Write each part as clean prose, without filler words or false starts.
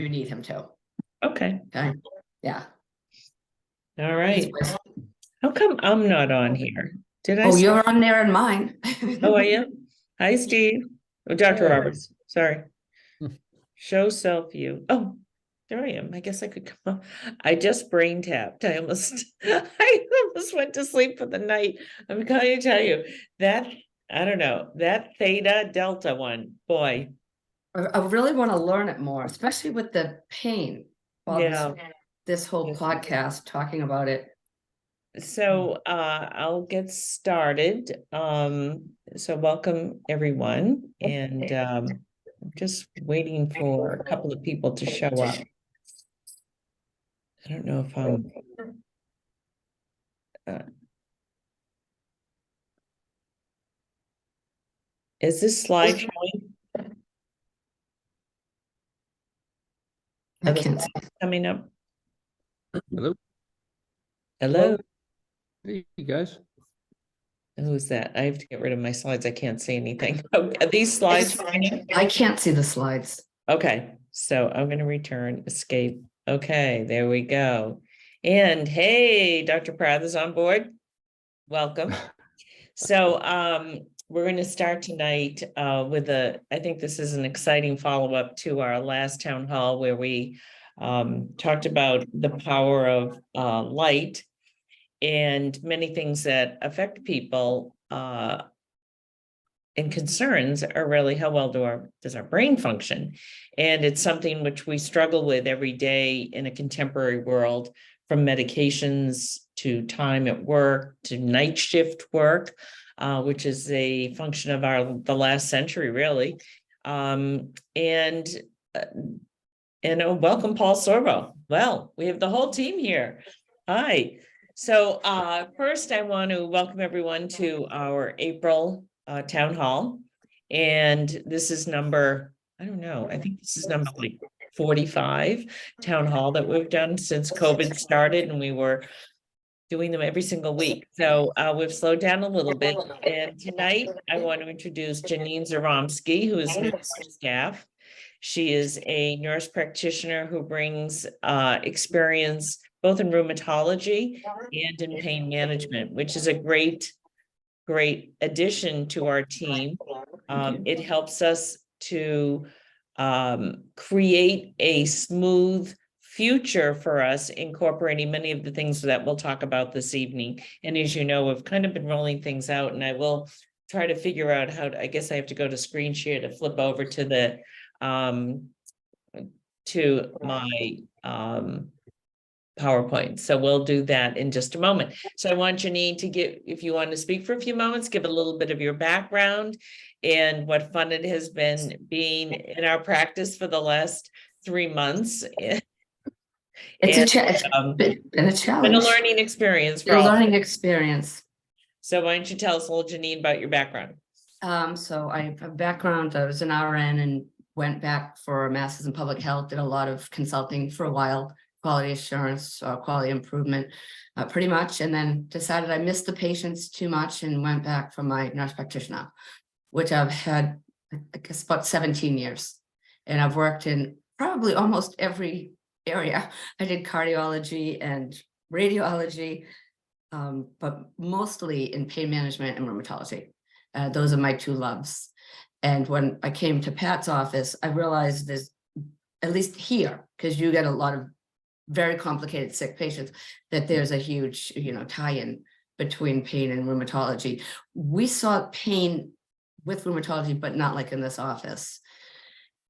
you need him to. Okay. Okay. Yeah. All right. How come I'm not on here? Did I? Oh, you're on there in mine. Oh, I am. Hi, Steve. Oh, Dr. Hey. Roberts. Sorry. Show self view. Oh, there I am. I guess I could come up. I just brain tapped. I almost went to sleep for the night. I'm going to tell you that, I don't know, that theta delta one, boy. I really want to learn it more, especially with the pain. While Yeah. this whole Yes. podcast talking about it. So I'll get started. So welcome everyone, and I'm just waiting for a couple of people to show up. I don't know if I'm is this slide showing? I can't see. Coming up. Hello. Hello. Hey, you guys. Who's that? I have to get rid of my slides. I can't see anything. Oh, are these slides? I can't see the slides. Okay, so I'm going to return escape. Okay, there we go. And hey, Dr. Prath is on board. Welcome. So we're going to start tonight with I think this is an exciting follow-up to our last town hall where we talked about the power of light and many things that affect people and concerns are really how well does our brain function? And it's something which we struggle with every day in a contemporary world, from medications to time at work to night shift work, which is a function of the last century, really. Welcome, Paul Sorbo. Well, we have the whole team here. Hi. So first, I want to welcome everyone to our April town hall. And this is number, I don't know, I think this is number like 45 town hall that we've done since COVID started, and we were doing them every single week. So we've slowed down a little bit. And tonight I want to introduce Janine Zaromsky, who is new to our staff. She is a nurse practitioner who brings experience both in rheumatology and in pain management, which is a great addition to our team. It helps us to create a smooth future for us, incorporating many of the things that we'll talk about this evening. And as you know, we've kind of been rolling things out, and I will try to figure out how to, I guess I have to go to screen share to flip over to the to my PowerPoint. So we'll do that in just a moment. So I want Janine to if you want to speak for a few moments, give a little bit of your background and what fun it has been being in our practice for the last 3 months. It's been a challenge. Been a learning experience. So why don't you tell us a little, Janine, about your background? So I have a background. I was an RN and went back for a master's in public health, did a lot of consulting for a while, quality assurance, quality improvement, pretty much. And then decided I missed the patients too much and went back for my nurse practitioner, which I've had, I guess, about 17 years. And I've worked in probably almost every area. I did cardiology and radiology, but mostly in pain management and rheumatology. Those are my two loves. And when I came to Pat's office, I realized there's, at least here, because you get a lot of very complicated sick patients, that there's a huge, tie-in between pain and rheumatology. We saw pain with rheumatology, but not like in this office.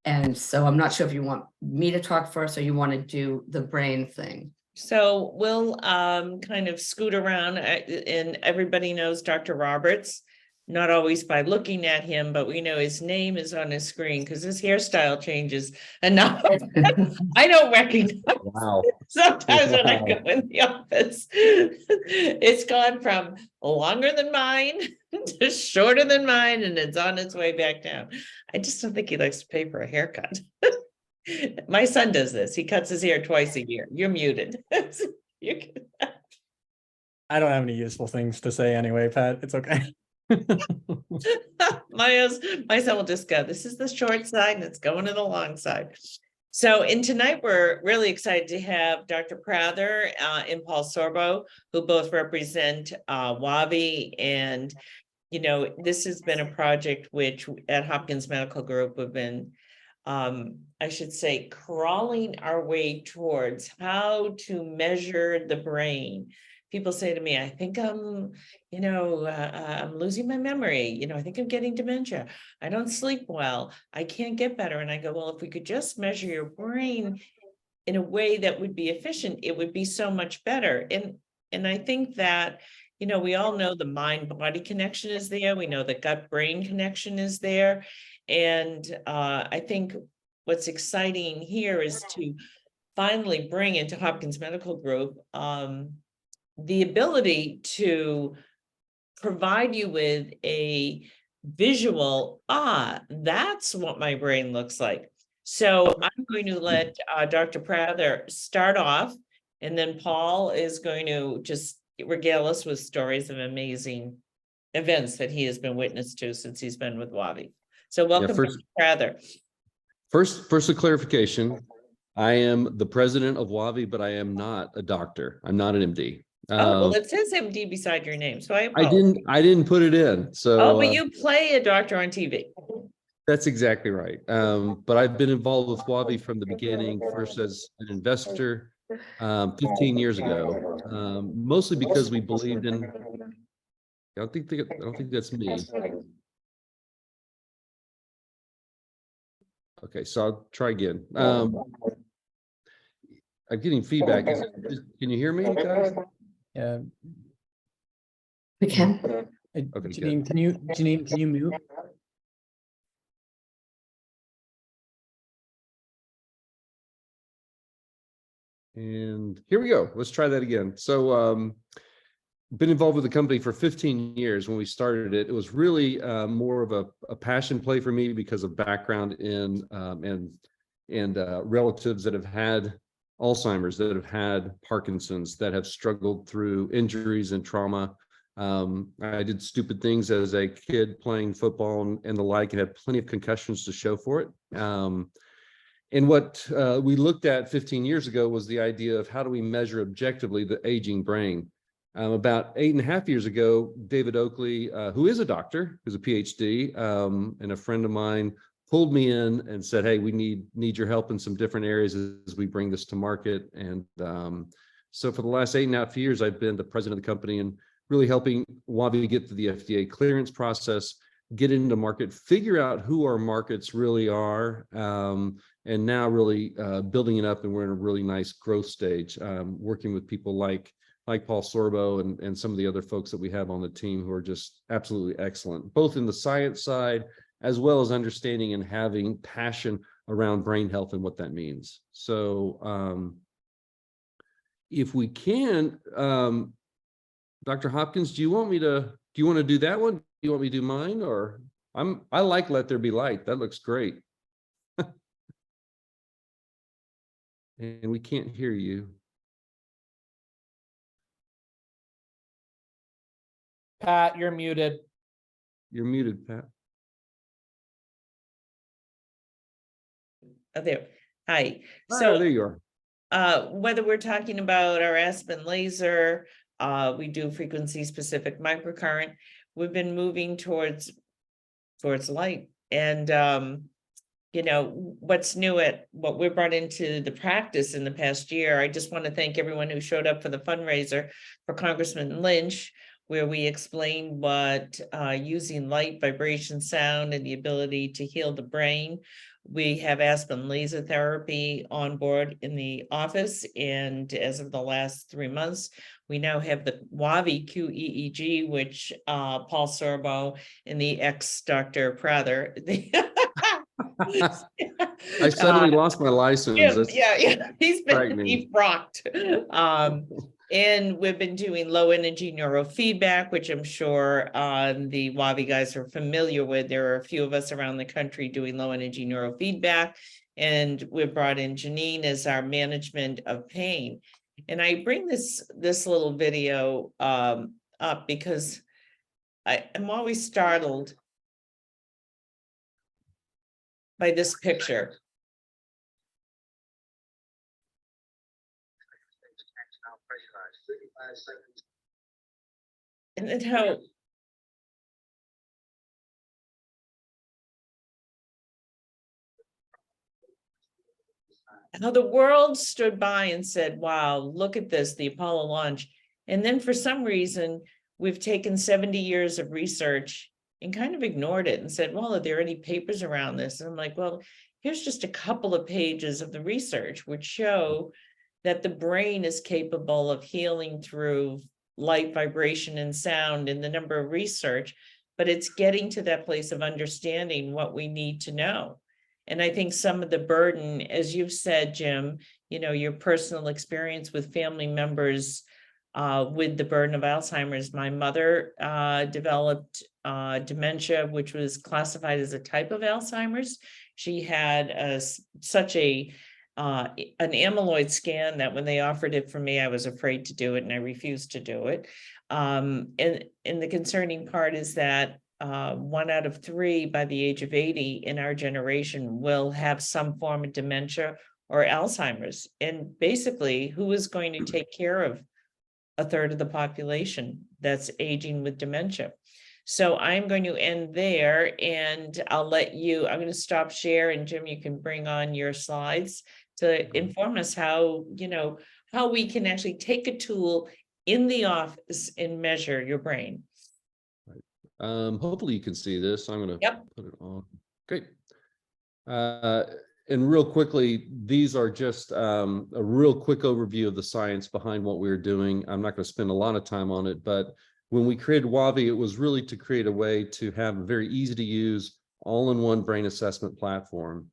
And so I'm not sure if you want me to talk first or you want to do the brain thing. So we'll kind of scoot around, and everybody knows Dr. Roberts, not always by looking at him, but we know his name is on his screen because his hairstyle changes enough. I don't recognize. Wow. Sometimes when I go in the office, it's gone from longer than mine to shorter than mine, and it's on its way back down. I just don't think he likes to pay for a haircut. My son does this. He cuts his hair twice a year. You're muted. I don't have any useful things to say anyway, Pat. It's okay. My son will just go, this is the short side and it's going to the long side. So, and tonight we're really excited to have Dr. Prather and Paul Sorbo, who both represent WAVI. And, this has been a project which at Hopkins Medical Group we've been, I should say, crawling our way towards how to measure the brain. People say to me, I think I'm losing my memory. I think I'm getting dementia. I don't sleep well. I can't get better. And I go, well, if we could just measure your brain in a way that would be efficient, it would be so much better. And I think that, we all know the mind-body connection is there. We know the gut-brain connection is there. And I think what's exciting here is to finally bring into Hopkins Medical Group the ability to provide you with a visual, that's what my brain looks like. So I'm going to let Dr. Prather start off, and then Paul is going to just regale us with stories of amazing events that he has been witness to since he's been with WAVI. So welcome, first- Dr. Prather. First, a clarification. I am the president of WAVI, but I am not a doctor. I'm not an MD. Well, it says MD beside your name, so I I didn't put it in. So but you play a doctor on TV. that's exactly right. But I've been involved with WAVI from the beginning, first as an investor 15 years ago, mostly because we believed in. I don't think that's me. Okay, so I'll try again. I'm getting feedback. Can you hear me, guys? Yeah. We can. Okay, Janine, can you mute? And here we go. Let's try that again. So been involved with the company for 15 years. When we started it, it was really more of a passion play for me because of background in and relatives that have had Alzheimer's, that have had Parkinson's, that have struggled through injuries and trauma. I did stupid things as a kid playing football and the like, and had plenty of concussions to show for it. And what we looked at 15 years ago was the idea of how do we measure objectively the aging brain. About 8.5 years ago, David Oakley, who is a doctor, who's a PhD, and a friend of mine, pulled me in and said, hey, we need your help in some different areas as we bring this to market. And so for the last 8.5 years, I've been the president of the company and really helping WAVI get to the FDA clearance process, get into market, figure out who our markets really are, and now really building it up. And we're in a really nice growth stage, working with people like Paul Sorbo and some of the other folks that we have on the team who are just absolutely excellent, both in the science side, as well as understanding and having passion around brain health and what that means. So if we can, Dr. Hopkins, do you want to do that one? Do you want me to do mine, or I like Let There Be Light. That looks great. And we can't hear you. Pat, you're muted. You're muted, Pat. Oh, there. Hi. So there you are. Whether we're talking about our Aspen laser, we do frequency specific microcurrent. We've been moving towards light. And what's new at what we brought into the practice in the past year. I just want to thank everyone who showed up for the fundraiser for Congressman Lynch, where we explained what using light, vibration, sound, and the ability to heal the brain. We have Aspen laser therapy on board in the office. And as of the last 3 months, we now have the WAVI QEEG, which Paul Sorbo and the ex-Dr. Prather. I suddenly lost my license. Yeah. He's been defrocked. And we've been doing low energy neurofeedback, which I'm sure the WAVI guys are familiar with. There are a few of us around the country doing low energy neurofeedback. And we've brought in Janine as our management of pain. And I bring this little video up because I'm always startled by this picture. And then how the world stood by and said, wow, look at this, the Apollo launch. And then for some reason, we've taken 70 years of research and kind of ignored it and said, well, are there any papers around this? And I'm like, well, here's just a couple of pages of the research which show that the brain is capable of healing through light, vibration, and sound in the number of research, but it's getting to that place of understanding what we need to know. And I think some of the burden, as you've said, Jim, your personal experience with family members with the burden of Alzheimer's. My mother developed dementia, which was classified as a type of Alzheimer's. She had such an amyloid scan that when they offered it for me, I was afraid to do it and I refused to do it. And the concerning part is that 1 out of 3 by the age of 80 in our generation will have some form of dementia or Alzheimer's. And basically, who is going to take care of a third of the population that's aging with dementia? So I'm going to end there and I'm going to stop share, and Jim, you can bring on your slides to inform us how we can actually take a tool in the office and measure your brain. Hopefully you can see this. I'm going to Yep. put it on. Great. And real quickly, these are just a real quick overview of the science behind what we're doing. I'm not going to spend a lot of time on it, but when we created Waavi, it was really to create a way to have a very easy to use all-in-one brain assessment platform.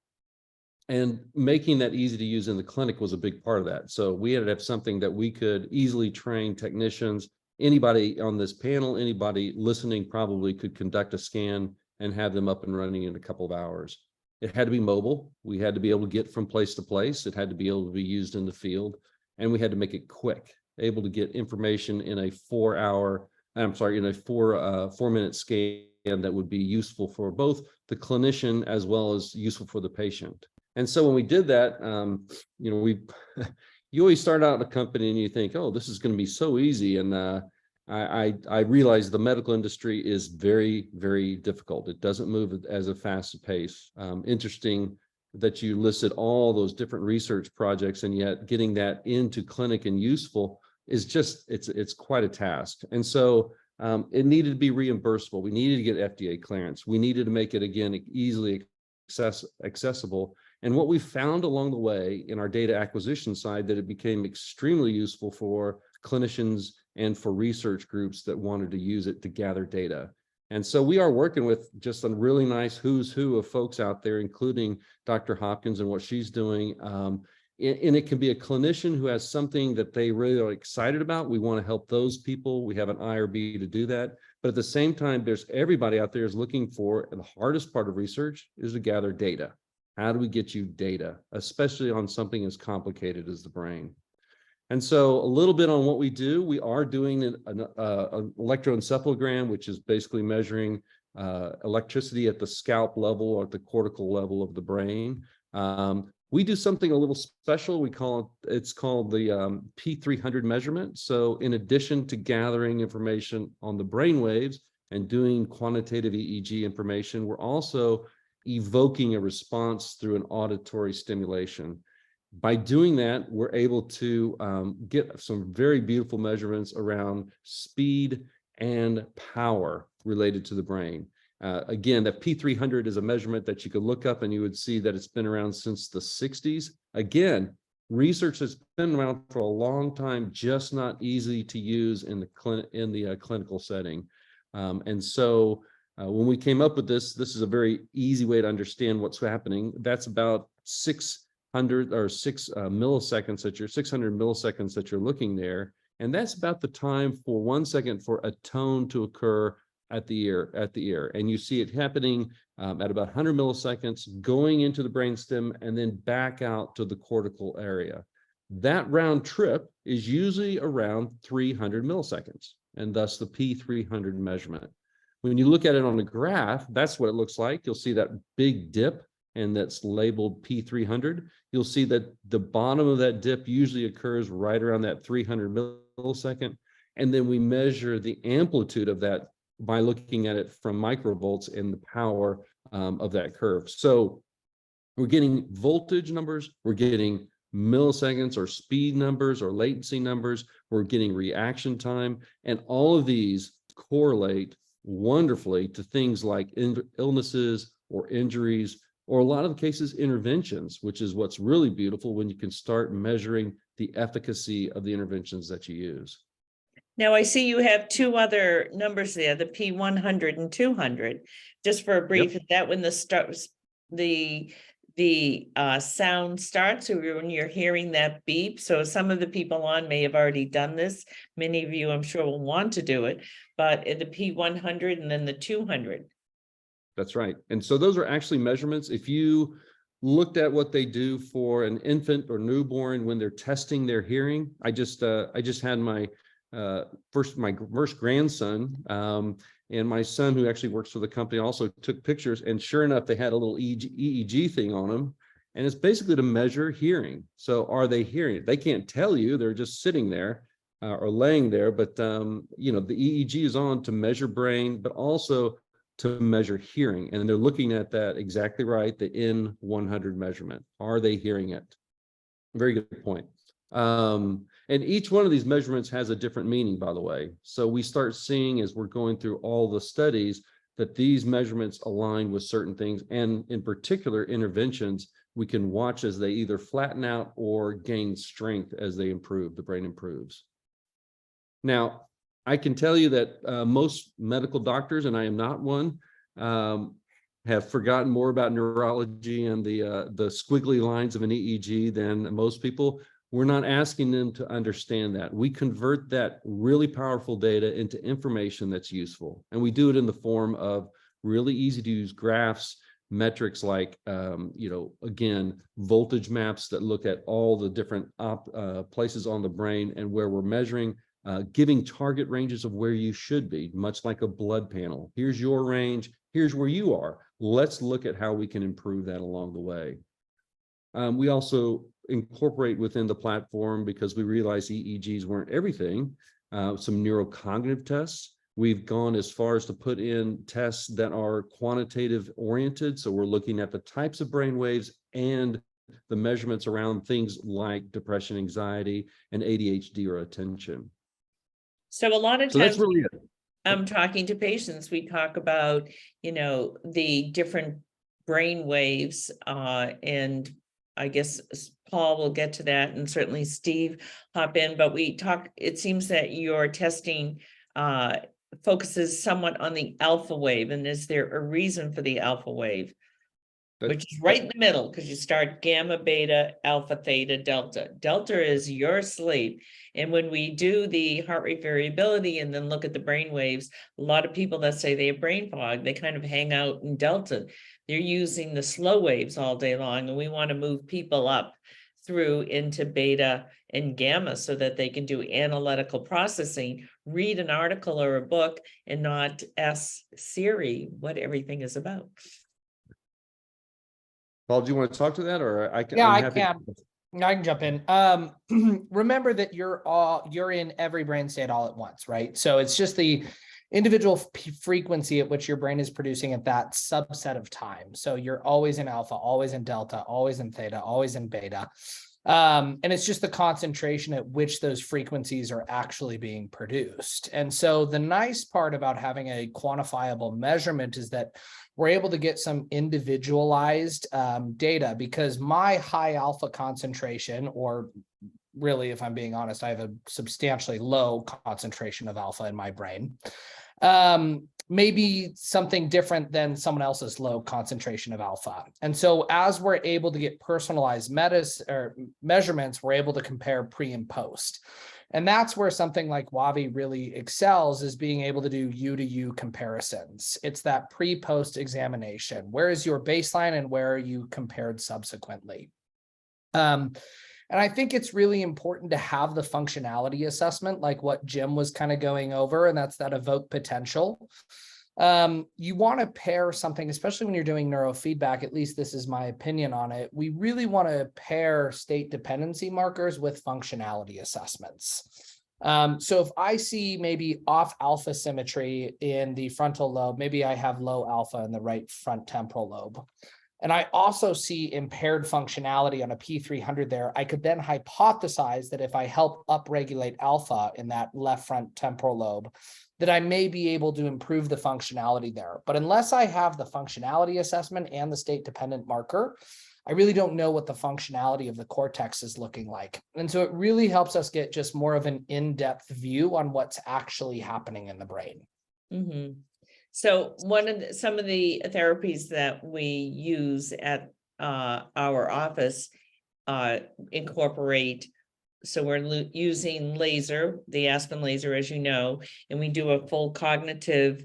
And making that easy to use in the clinic was a big part of that. So we had to have something that we could easily train technicians. Anybody on this panel, anybody listening probably could conduct a scan and have them up and running in a couple of hours. It had to be mobile. We had to be able to get from place to place. It had to be able to be used in the field, and we had to make it quick, able to get information in a 4-minute scan that would be useful for both the clinician as well as useful for the patient. And so when we did that, you always start out in a company and you think, oh, this is going to be so easy. And I realized the medical industry is very, very difficult. It doesn't move as a fast pace. Interesting that you listed all those different research projects, and yet getting that into clinic and useful is just, it's quite a task. And so it needed to be reimbursable. We needed to get FDA clearance. We needed to make it, again, easily accessible. And what we found along the way in our data acquisition side, that it became extremely useful for clinicians and for research groups that wanted to use it to gather data. And so we are working with just a really nice who's who of folks out there, including Dr. Hopkins and what she's doing. And it can be a clinician who has something that they really are excited about. We want to help those people. We have an IRB to do that. But at the same time, there's everybody out there is looking for, and the hardest part of research is to gather data. How do we get you data, especially on something as complicated as the brain? And so a little bit on what we do. We are doing an electroencephalogram, which is basically measuring electricity at the scalp level or at the cortical level of the brain. We do something a little special. It's called the P300 measurement. So in addition to gathering information on the brain waves and doing quantitative EEG information, we're also evoking a response through an auditory stimulation. By doing that, we're able to get some very beautiful measurements around speed and power related to the brain. Again, that P300 is a measurement that you could look up and you would see that it's been around since the 60s. Again, research has been around for a long time, just not easy to use in the clinical setting. And so when we came up with this is a very easy way to understand what's happening. That's about 600 milliseconds that you're looking there. And that's about the time for 1 second for a tone to occur at the ear. And you see it happening at about 100 milliseconds, going into the brainstem and then back out to the cortical area. That round trip is usually around 300 milliseconds, and thus the P300 measurement. When you look at it on a graph, that's what it looks like. You'll see that big dip, and that's labeled P300, you'll see that the bottom of that dip usually occurs right around that 300 millisecond. And then we measure the amplitude of that by looking at it from microvolts and the power of that curve. So we're getting voltage numbers, we're getting milliseconds or speed numbers or latency numbers, we're getting reaction time, and all of these correlate wonderfully to things like illnesses or injuries, or a lot of the cases interventions, which is what's really beautiful when you can start measuring the efficacy of the interventions that you use. Now I see you have two other numbers there, the P100 and 200. Just for a brief, is that when the sound starts, or when you're hearing that beep? So some of the people on may have already done this. Many of you, I'm sure, will want to do it, but the P100 and then the 200. That's right. And so those are actually measurements. If you looked at what they do for an infant or newborn when they're testing their hearing, I just had my first grandson, and my son, who actually works for the company, also took pictures, and sure enough, they had a little EEG thing on them, and it's basically to measure hearing. So are they hearing it? They can't tell you, they're just sitting there or laying there, but you know, the EEG is on to measure brain, but also to measure hearing, and they're looking at that exactly right, the N100 measurement. Are they hearing it? Very good point. And each one of these measurements has a different meaning, by the way. So we start seeing, as we're going through all the studies, that these measurements align with certain things, and in particular interventions, we can watch as they either flatten out or gain strength as they improve, the brain improves. Now, I can tell you that most medical doctors, and I am not one, have forgotten more about neurology and the squiggly lines of an EEG than most people. We're not asking them to understand that. We convert that really powerful data into information that's useful. And we do it in the form of really easy to use graphs, metrics like, you know, again, voltage maps that look at all the different places on the brain and where we're measuring, giving target ranges of where you should be, much like a blood panel. Here's your range, here's where you are. Let's look at how we can improve that along the way. We also incorporate within the platform, because we realize EEGs weren't everything, some neurocognitive tests. We've gone as far as to put in tests that are quantitative oriented. So we're looking at the types of brain waves and the measurements around things like depression, anxiety, and ADHD or attention. So a lot of So that's times really it. I'm talking to patients, we talk about, you know, the different brain waves, and I guess Paul will get to that, and certainly Steve hop in, but we talk, it seems that your testing focuses somewhat on the alpha wave. And is there a reason for the alpha wave? Which is right in the middle, because you start gamma, beta, alpha, theta, delta. Delta is your sleep. And when we do the heart rate variability and then look at the brain waves, a lot of people that say they have brain fog, they kind of hang out in delta. They're using the slow waves all day long, and we want to move people up through into beta and gamma so that they can do analytical processing, read an article or a book, and not ask Siri what everything is about. Paul, do you want to talk to that, or I can? Yeah, I'm I happy can. I can jump in. Remember that you're in every brain state all at once, right? So it's just the individual frequency at which your brain is producing at that subset of time. So you're always in alpha, always in delta, always in theta, always in beta. And it's just the concentration at which those frequencies are actually being produced. And so the nice part about having a quantifiable measurement is that we're able to get some individualized data, because my high alpha concentration, or really, if I'm being honest, I have a substantially low concentration of alpha in my brain, maybe something different than someone else's low concentration of alpha. And so as we're able to get personalized measurements, we're able to compare pre and post. And that's where something like Waavi really excels, is being able to do U to U comparisons. It's that pre-post examination. Where is your baseline and where are you compared subsequently? And I think it's really important to have the functionality assessment, like what Jim was kind of going over, and that's that evoke potential. You want to pair something, especially when you're doing neurofeedback, at least this is my opinion on it. We really want to pair state dependency markers with functionality assessments. So if I see maybe off alpha symmetry in the frontal lobe, maybe I have low alpha in the right front temporal lobe. And I also see impaired functionality on a P300 there. I could then hypothesize that if I help upregulate alpha in that left front temporal lobe, that I may be able to improve the functionality there. But unless I have the functionality assessment and the state dependent marker, I really don't know what the functionality of the cortex is looking like. And so it really helps us get just more of an in-depth view on what's actually happening in the brain. Mhm. So some of the therapies that we use at our office incorporate. So we're using laser, the Aspen laser, as you know, and we do a full cognitive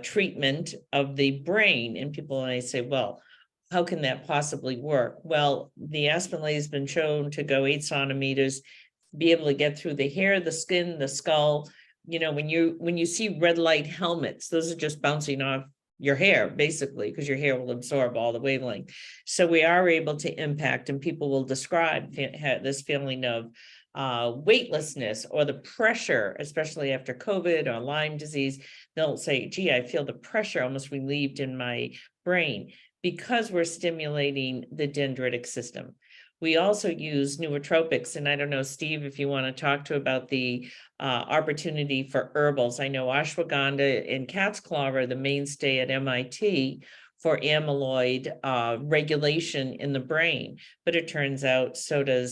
treatment of the brain. And people may say, well, how can that possibly work? Well, the Aspen laser has been shown to go 8 centimeters, be able to get through the hair, the skin, the skull. You know, when you see red light helmets, those are just bouncing off your hair, basically, because your hair will absorb all the wavelength. So we are able to impact, and people will describe this feeling of weightlessness or the pressure, especially after COVID or Lyme disease. They'll say, gee, I feel the pressure almost relieved in my brain because we're stimulating the dendritic system. We also use nootropics, and I don't know, Steve, if you want to talk to about the opportunity for herbals. I know ashwagandha and cat's claw are the mainstay at MIT for amyloid regulation in the brain, but it turns out so do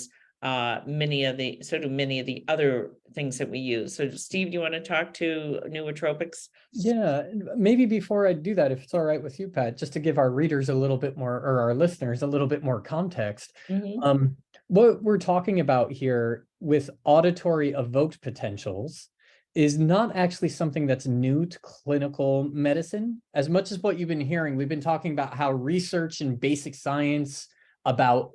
many of the other things that we use. So Steve, do you want to talk to nootropics? Yeah, maybe before I do that, if it's all right with you, Pat, just to give our readers a little bit more, or our listeners a little bit more context. Mhm. What we're talking about here with auditory evoked potentials is not actually something that's new to clinical medicine. As much as what you've been hearing, we've been talking about how research and basic science about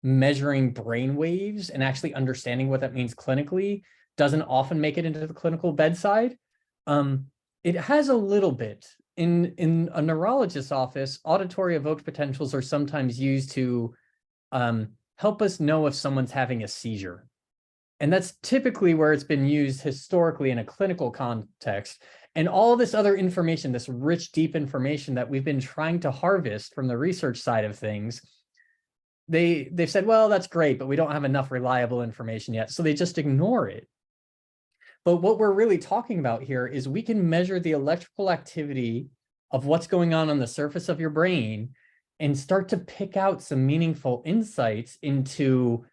measuring brain waves and actually understanding what that means clinically doesn't often make it into the clinical bedside. It has a little bit. In a neurologist's office, auditory evoked potentials are sometimes used to help us know if someone's having a seizure. And that's typically where it's been used historically in a clinical context. And all this other information, this rich, deep information that we've been trying to harvest from the research side of things, they've said, well, that's great, but we don't have enough reliable information yet. So they just ignore it. But what we're really talking about here is we can measure the electrical activity of what's going on the surface of your brain and start to pick out some meaningful insights into,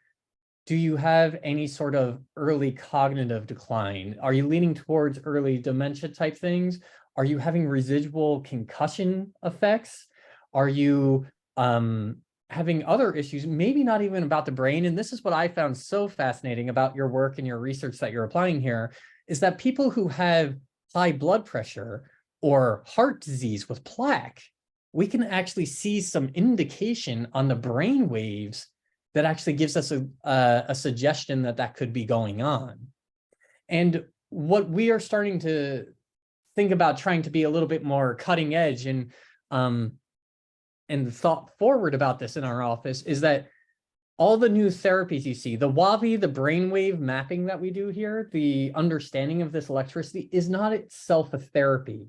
do you have any sort of early cognitive decline? Are you leaning towards early dementia type things? Are you having residual concussion effects? Are you having other issues, maybe not even about the brain? And this is what I found so fascinating about your work and your research that you're applying here, is that people who have high blood pressure or heart disease with plaque, we can actually see some indication on the brain waves that actually gives us a suggestion that that could be going on. And what we are starting to think about trying to be a little bit more cutting edge and thought forward about this in our office is that all the new therapies you see, the WAVI, the brainwave mapping that we do here, the understanding of this electricity is not itself a therapy,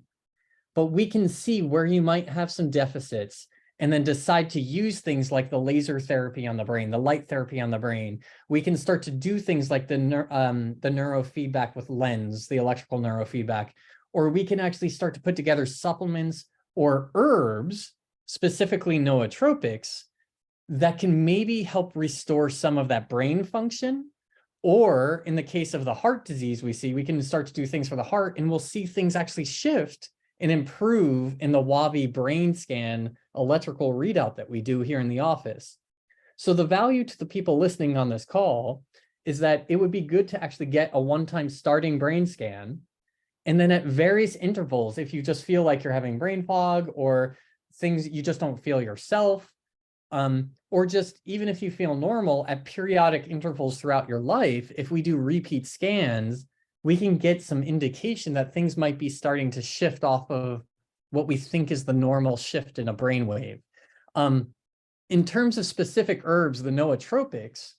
but we can see where you might have some deficits and then decide to use things like the laser therapy on the brain, the light therapy on the brain. We can start to do things like the neurofeedback with LENS, the electrical neurofeedback, or we can actually start to put together supplements or herbs, specifically nootropics, that can maybe help restore some of that brain function. Or in the case of the heart disease we see, we can start to do things for the heart and we'll see things actually shift and improve in the WAVI brain scan electrical readout that we do here in the office. So the value to the people listening on this call is that it would be good to actually get a one-time starting brain scan. And then at various intervals, if you just feel like you're having brain fog or things you just don't feel yourself, or just even if you feel normal at periodic intervals throughout your life, if we do repeat scans, we can get some indication that things might be starting to shift off of what we think is the normal shift in a brainwave. In terms of specific herbs, the nootropics,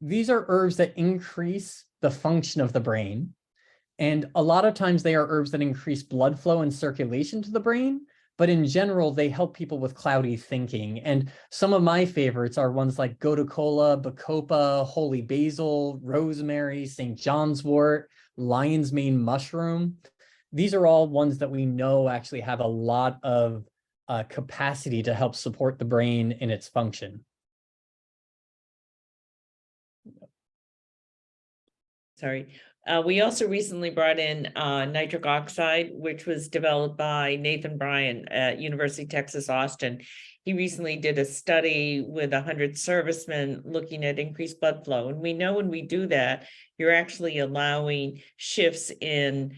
these are herbs that increase the function of the brain. And a lot of times they are herbs that increase blood flow and circulation to the brain. But in general, they help people with cloudy thinking. And some of my favorites are ones like gotu-kola, bacopa, holy basil, rosemary, St. John's wort, lion's mane mushroom. These are all ones that we know actually have a lot of capacity to help support the brain in its function. Sorry. We also recently brought in nitric oxide, which was developed by Nathan Bryan at University of Texas, Austin. He recently did a study with 100 servicemen looking at increased blood flow. And we know when we do that, you're actually allowing shifts in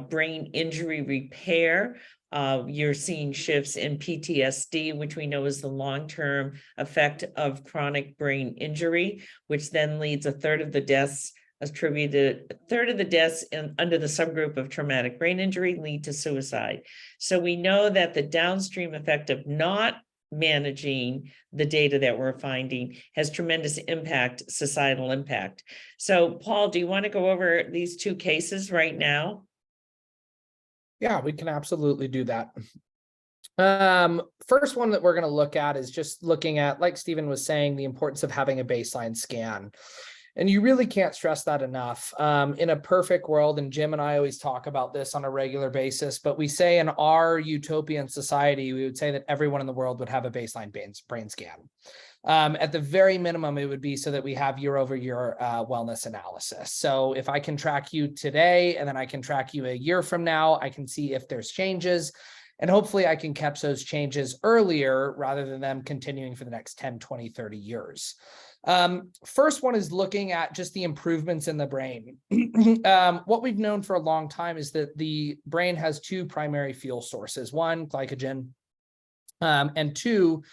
brain injury repair. You're seeing shifts in PTSD, which we know is the long-term effect of chronic brain injury, which then leads a third of the deaths attributed, under the subgroup of traumatic brain injury lead to suicide. So we know that the downstream effect of not managing the data that we're finding has tremendous impact, societal impact. So Paul, do you want to go over these two cases right now? Yeah, we can absolutely do that. First one that we're going to look at is just looking at, like Stephen was saying, the importance of having a baseline scan. And you really can't stress that enough. In a perfect world, and Jim and I always talk about this on a regular basis, but we say in our utopian society, we would say that everyone in the world would have a baseline brain scan. At the very minimum, it would be so that we have year-over-year wellness analysis. So if I can track you today, and then I can track you a year from now, I can see if there's changes. And hopefully I can catch those changes earlier rather than them continuing for the next 10, 20, 30 years. First one is looking at just the improvements in the brain. What we've known for a long time is that the brain has two primary fuel sources: one, glycogen, and two,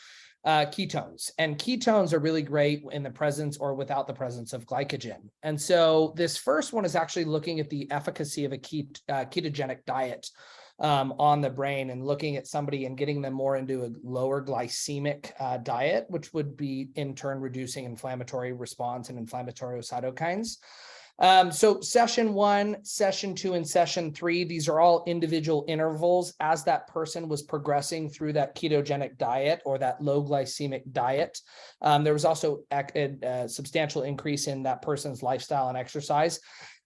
ketones. And ketones are really great in the presence or without the presence of glycogen. And so this first one is actually looking at the efficacy of a ketogenic diet on the brain, and looking at somebody and getting them more into a lower glycemic diet, which would be in turn reducing inflammatory response and inflammatory cytokines. So session 1, session 2, and session 3, these are all individual intervals as that person was progressing through that ketogenic diet or that low glycemic diet. There was also a substantial increase in that person's lifestyle and exercise.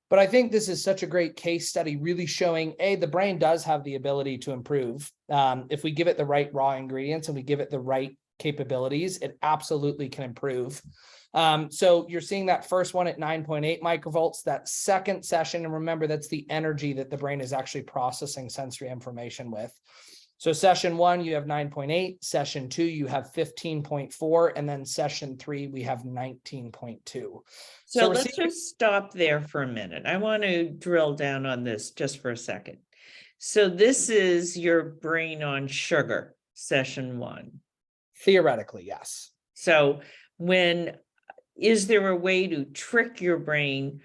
But I think this is such a great case study, really showing, the brain does have the ability to improve. If we give it the right raw ingredients and we give it the right capabilities, it absolutely can improve. So you're seeing that first one at 9.8 microvolts, that second session, and remember, that's the energy that the brain is actually processing sensory information with. So session 1, you have 9.8, session 2, you have 15.4, and then session 3, we have 19.2. So let's just stop there for a minute. I want to drill down on this just for a second. So this is your brain on sugar, session 1. Theoretically, yes. So is there a way to trick your brain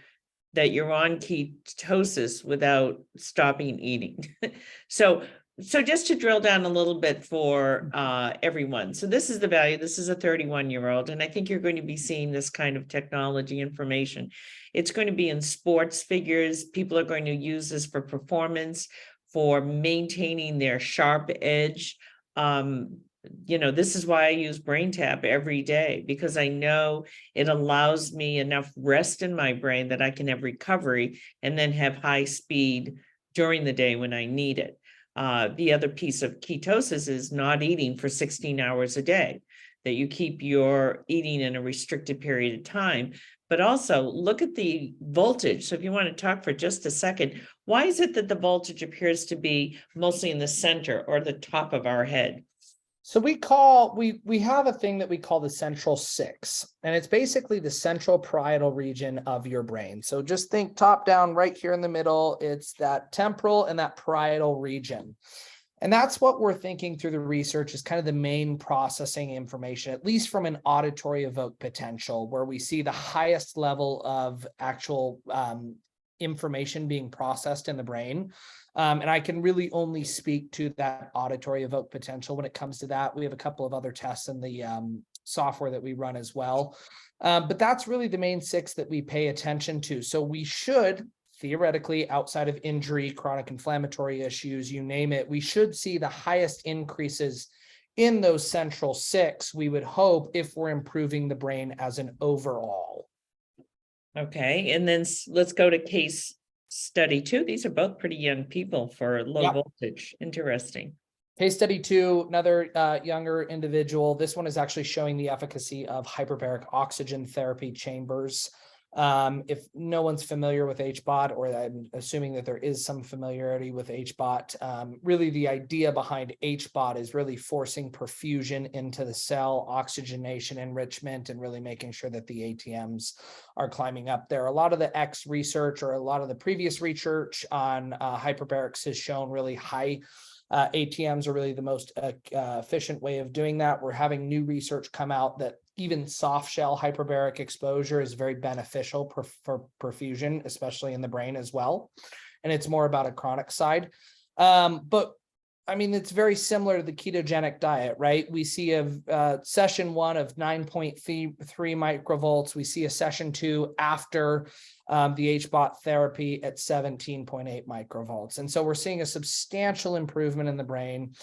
that you're on ketosis without stopping eating? So just to drill down a little bit for everyone. So this is the value. This is a 31-year-old, and I think you're going to be seeing this kind of technology information. It's going to be in sports figures. People are going to use this for performance, for maintaining their sharp edge. This is why I use BrainTap every day, because I know it allows me enough rest in my brain that I can have recovery and then have high speed during the day when I need it. The other piece of ketosis is not eating for 16 hours a day, that you keep your eating in a restricted period of time, but also look at the voltage. So if you want to talk for just a second, why is it that the voltage appears to be mostly in the center or the top of our head? So we have a thing that we call the central 6, and it's basically the central parietal region of your brain. So just think top down right here in the middle, it's that temporal and that parietal region. And that's what we're thinking through the research is kind of the main processing information, at least from an auditory evoked potential, where we see the highest level of actual information being processed in the brain. And I can really only speak to that auditory evoked potential when it comes to that. We have a couple of other tests in the software that we run as well. But that's really the main 6 that we pay attention to. So we should theoretically, outside of injury, chronic inflammatory issues, you name it, we should see the highest increases in those central 6, we would hope, if we're improving the brain as an overall. Okay, and then let's go to case study 2. These are both pretty young people for low Yep. voltage. Interesting. Case study 2, another younger individual. This one is actually showing the efficacy of hyperbaric oxygen therapy chambers. If no one's familiar with HBOT, or I'm assuming that there is some familiarity with HBOT, really the idea behind HBOT is really forcing perfusion into the cell, oxygenation enrichment, and really making sure that the ATMs are climbing up there. A lot of the X research, or a lot of the previous research on hyperbarics, has shown really high ATMs are really the most efficient way of doing that. We're having new research come out that even soft shell hyperbaric exposure is very beneficial for perfusion, especially in the brain as well. And it's more about a chronic side. But I mean, it's very similar to the ketogenic diet, right? We see a session 1 of 9.3 microvolts. We see a session 2 after the HBOT therapy at 17.8 microvolts. And so we're seeing a substantial improvement in the brain.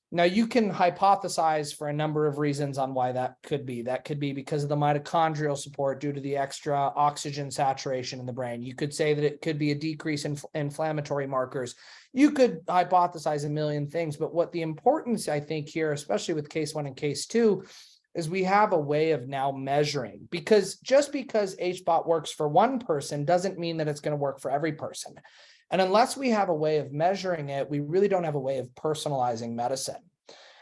Now, you can hypothesize for a number of reasons on why that could be. That could be because of the mitochondrial support due to the extra oxygen saturation in the brain. You could say that it could be a decrease in inflammatory markers. You could hypothesize a million things, but what the importance, I think, here, especially with case 1 and case 2, is we have a way of now measuring, because just because HBOT works for one person doesn't mean that it's going to work for every person. And unless we have a way of measuring it, we really don't have a way of personalizing medicine.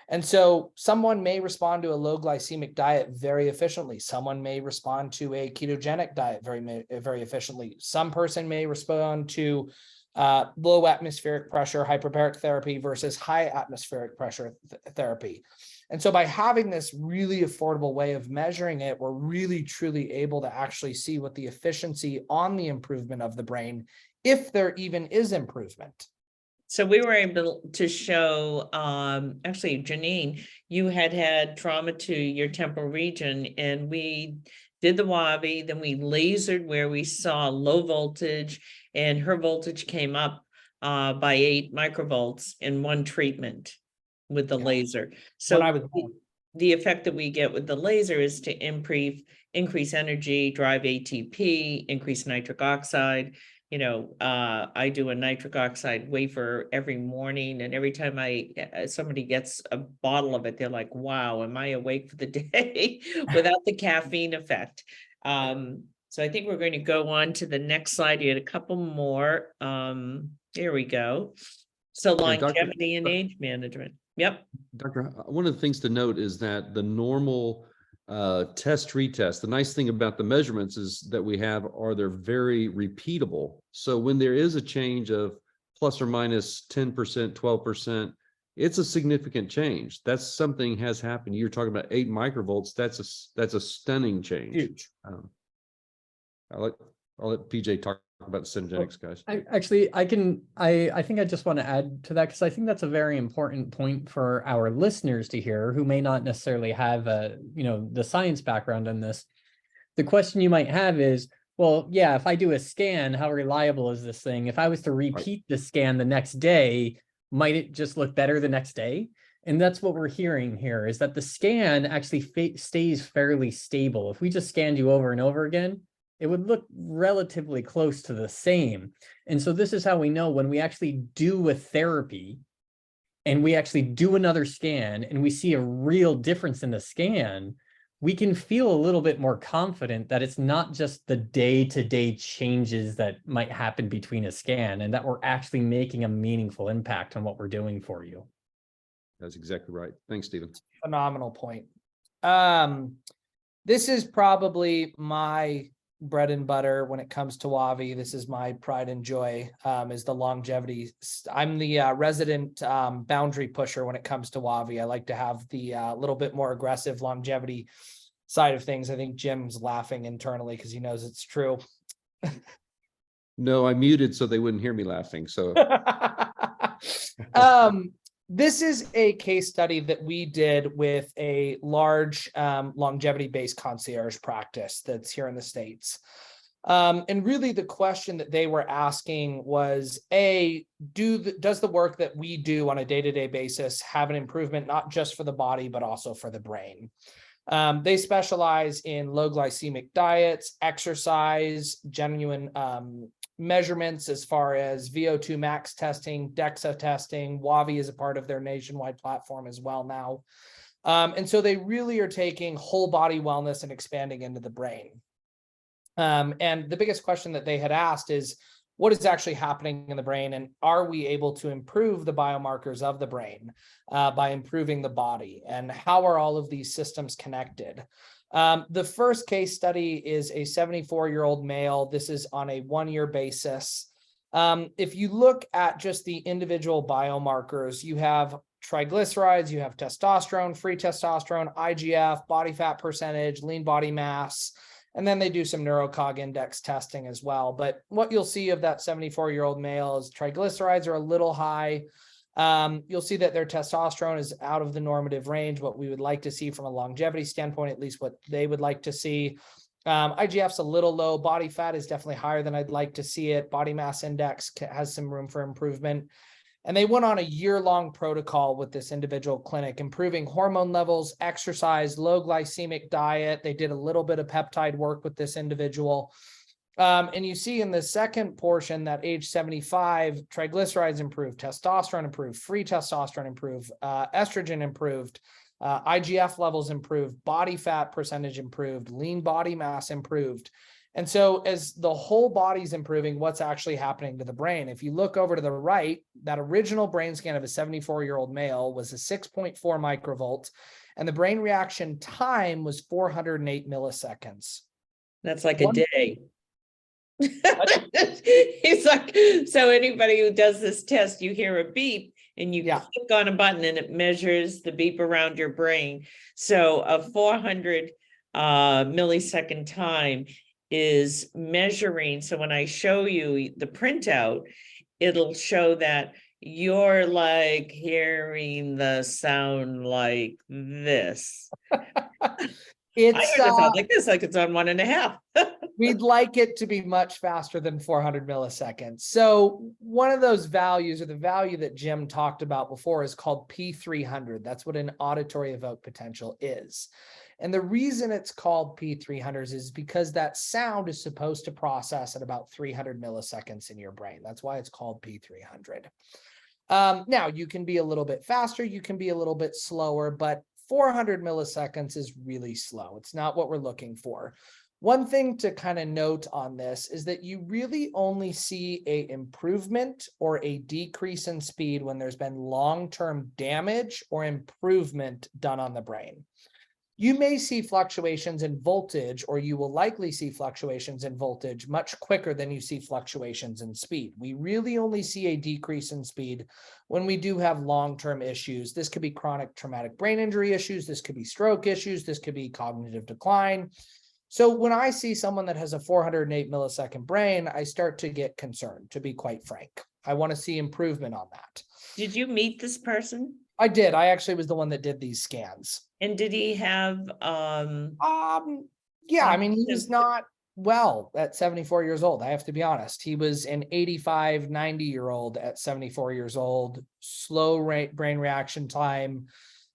And so someone may respond to a low glycemic diet very efficiently. Someone may respond to a ketogenic diet very efficiently. Some person may respond to low atmospheric pressure hyperbaric therapy versus high atmospheric pressure therapy. And so by having this really affordable way of measuring it, we're really truly able to actually see what the efficiency on the improvement of the brain, if there even is improvement. So we were able to show, actually, Janine, you had trauma to your temporal region, and we did the WAVI, then we lasered where we saw low voltage, and her voltage came up by 8 microvolts in one treatment with the laser. So the effect that we get with the laser is to increase energy, drive ATP, increase nitric oxide. You know, I do a nitric oxide wafer every morning, and every time somebody gets a bottle of it, they're like, wow, am I awake for the day without the caffeine effect? So I think we're going to go on to the next slide. You had a couple more. Here we go. So longevity and age management. Yep. Doctor, one of the things to note is that the normal test retest, the nice thing about the measurements is that we have they're very repeatable. So when there is a change of plus or minus 10%, 12%, it's a significant change. That's something has happened. You're talking about 8 microvolts. That's a stunning change. Huge. I'll let PJ talk about the Synergetics, guys. I think I just want to add to that, because I think that's a very important point for our listeners to hear, who may not necessarily have the science background in this. The question you might have is, well, yeah, if I do a scan, how reliable is this thing? If I was to repeat the scan the next day, might it just look better the next day? And that's what we're hearing here, is that the scan actually stays fairly stable. If we just scanned you over and over again, it would look relatively close to the same. And so this is how we know when we actually do a therapy and we actually do another scan and we see a real difference in the scan, we can feel a little bit more confident that it's not just the day-to-day changes that might happen between a scan, and that we're actually making a meaningful impact on what we're doing for you. That's exactly right. Thanks, Stephen. Phenomenal point. This is probably my bread and butter when it comes to WAVI. This is my pride and joy, is the longevity. I'm the resident boundary pusher when it comes to WAVI. I like to have the little bit more aggressive longevity side of things. I think Jim's laughing internally because he knows it's true. No, I muted so they wouldn't hear me laughing. So This is a case study that we did with a large longevity-based concierge practice that's here in the States. And really the question that they were asking was, does the work that we do on a day-to-day basis have an improvement, not just for the body, but also for the brain? They specialize in low glycemic diets, exercise, genuine measurements as far as VO2 max testing, DEXA testing. Wavi is a part of their nationwide platform as well now. And so they really are taking whole body wellness and expanding into the brain. And the biggest question that they had asked is, what is actually happening in the brain, and are we able to improve the biomarkers of the brain by improving the body, and how are all of these systems connected? The first case study is a 74-year-old male. This is on a 1-year basis. If you look at just the individual biomarkers, you have triglycerides, you have testosterone, free testosterone, IGF, body fat percentage, lean body mass, and then they do some neurocog index testing as well. But what you'll see of that 74-year-old male is triglycerides are a little high. You'll see that their testosterone is out of the normative range, what we would like to see from a longevity standpoint, at least what they would like to see. IGF's a little low. Body fat is definitely higher than I'd like to see it. Body mass index has some room for improvement. And they went on a year-long protocol with this individual clinic, improving hormone levels, exercise, low glycemic diet. They did a little bit of peptide work with this individual. And you see in the second portion that age 75, triglycerides improved, testosterone improved, free testosterone improved, estrogen improved, IGF levels improved, body fat percentage improved, lean body mass improved. And so as the whole body's improving, what's actually happening to the brain? If you look over to the right, that original brain scan of a 74-year-old male was a 6.4 microvolt, and the brain reaction time was 408 milliseconds. That's like a day. He's like, so anybody who does this test, you hear a beep and you click on a button and it measures the beep around your brain. So a 400 millisecond time is measuring. So when I show you the printout, it'll show that you're like hearing the sound like this. It's I heard the sound like this, like it's on 1.5. We'd like it to be much faster than 400 milliseconds. So one of those values, or the value that Jim talked about before, is called P300. That's what an auditory evoked potential is. And the reason it's called P300 is because that sound is supposed to process at about 300 milliseconds in your brain. That's why it's called P300. Now, you can be a little bit faster, you can be a little bit slower, but 400 milliseconds is really slow. It's not what we're looking for. One thing to kind of note on this is that you really only see an improvement or a decrease in speed when there's been long-term damage or improvement done on the brain. You may see fluctuations in voltage, or you will likely see fluctuations in voltage much quicker than you see fluctuations in speed. We really only see a decrease in speed when we do have long-term issues. This could be chronic traumatic brain injury issues. This could be stroke issues. This could be cognitive decline. So when I see someone that has a 408 millisecond brain, I start to get concerned, to be quite frank. I want to see improvement on that. Did you meet this person? I did. I actually was the one that did these scans. And did he have yeah, I mean, he was not well at 74 years old. I have to be honest. He was an 85, 90-year-old at 74 years old, slow brain reaction time,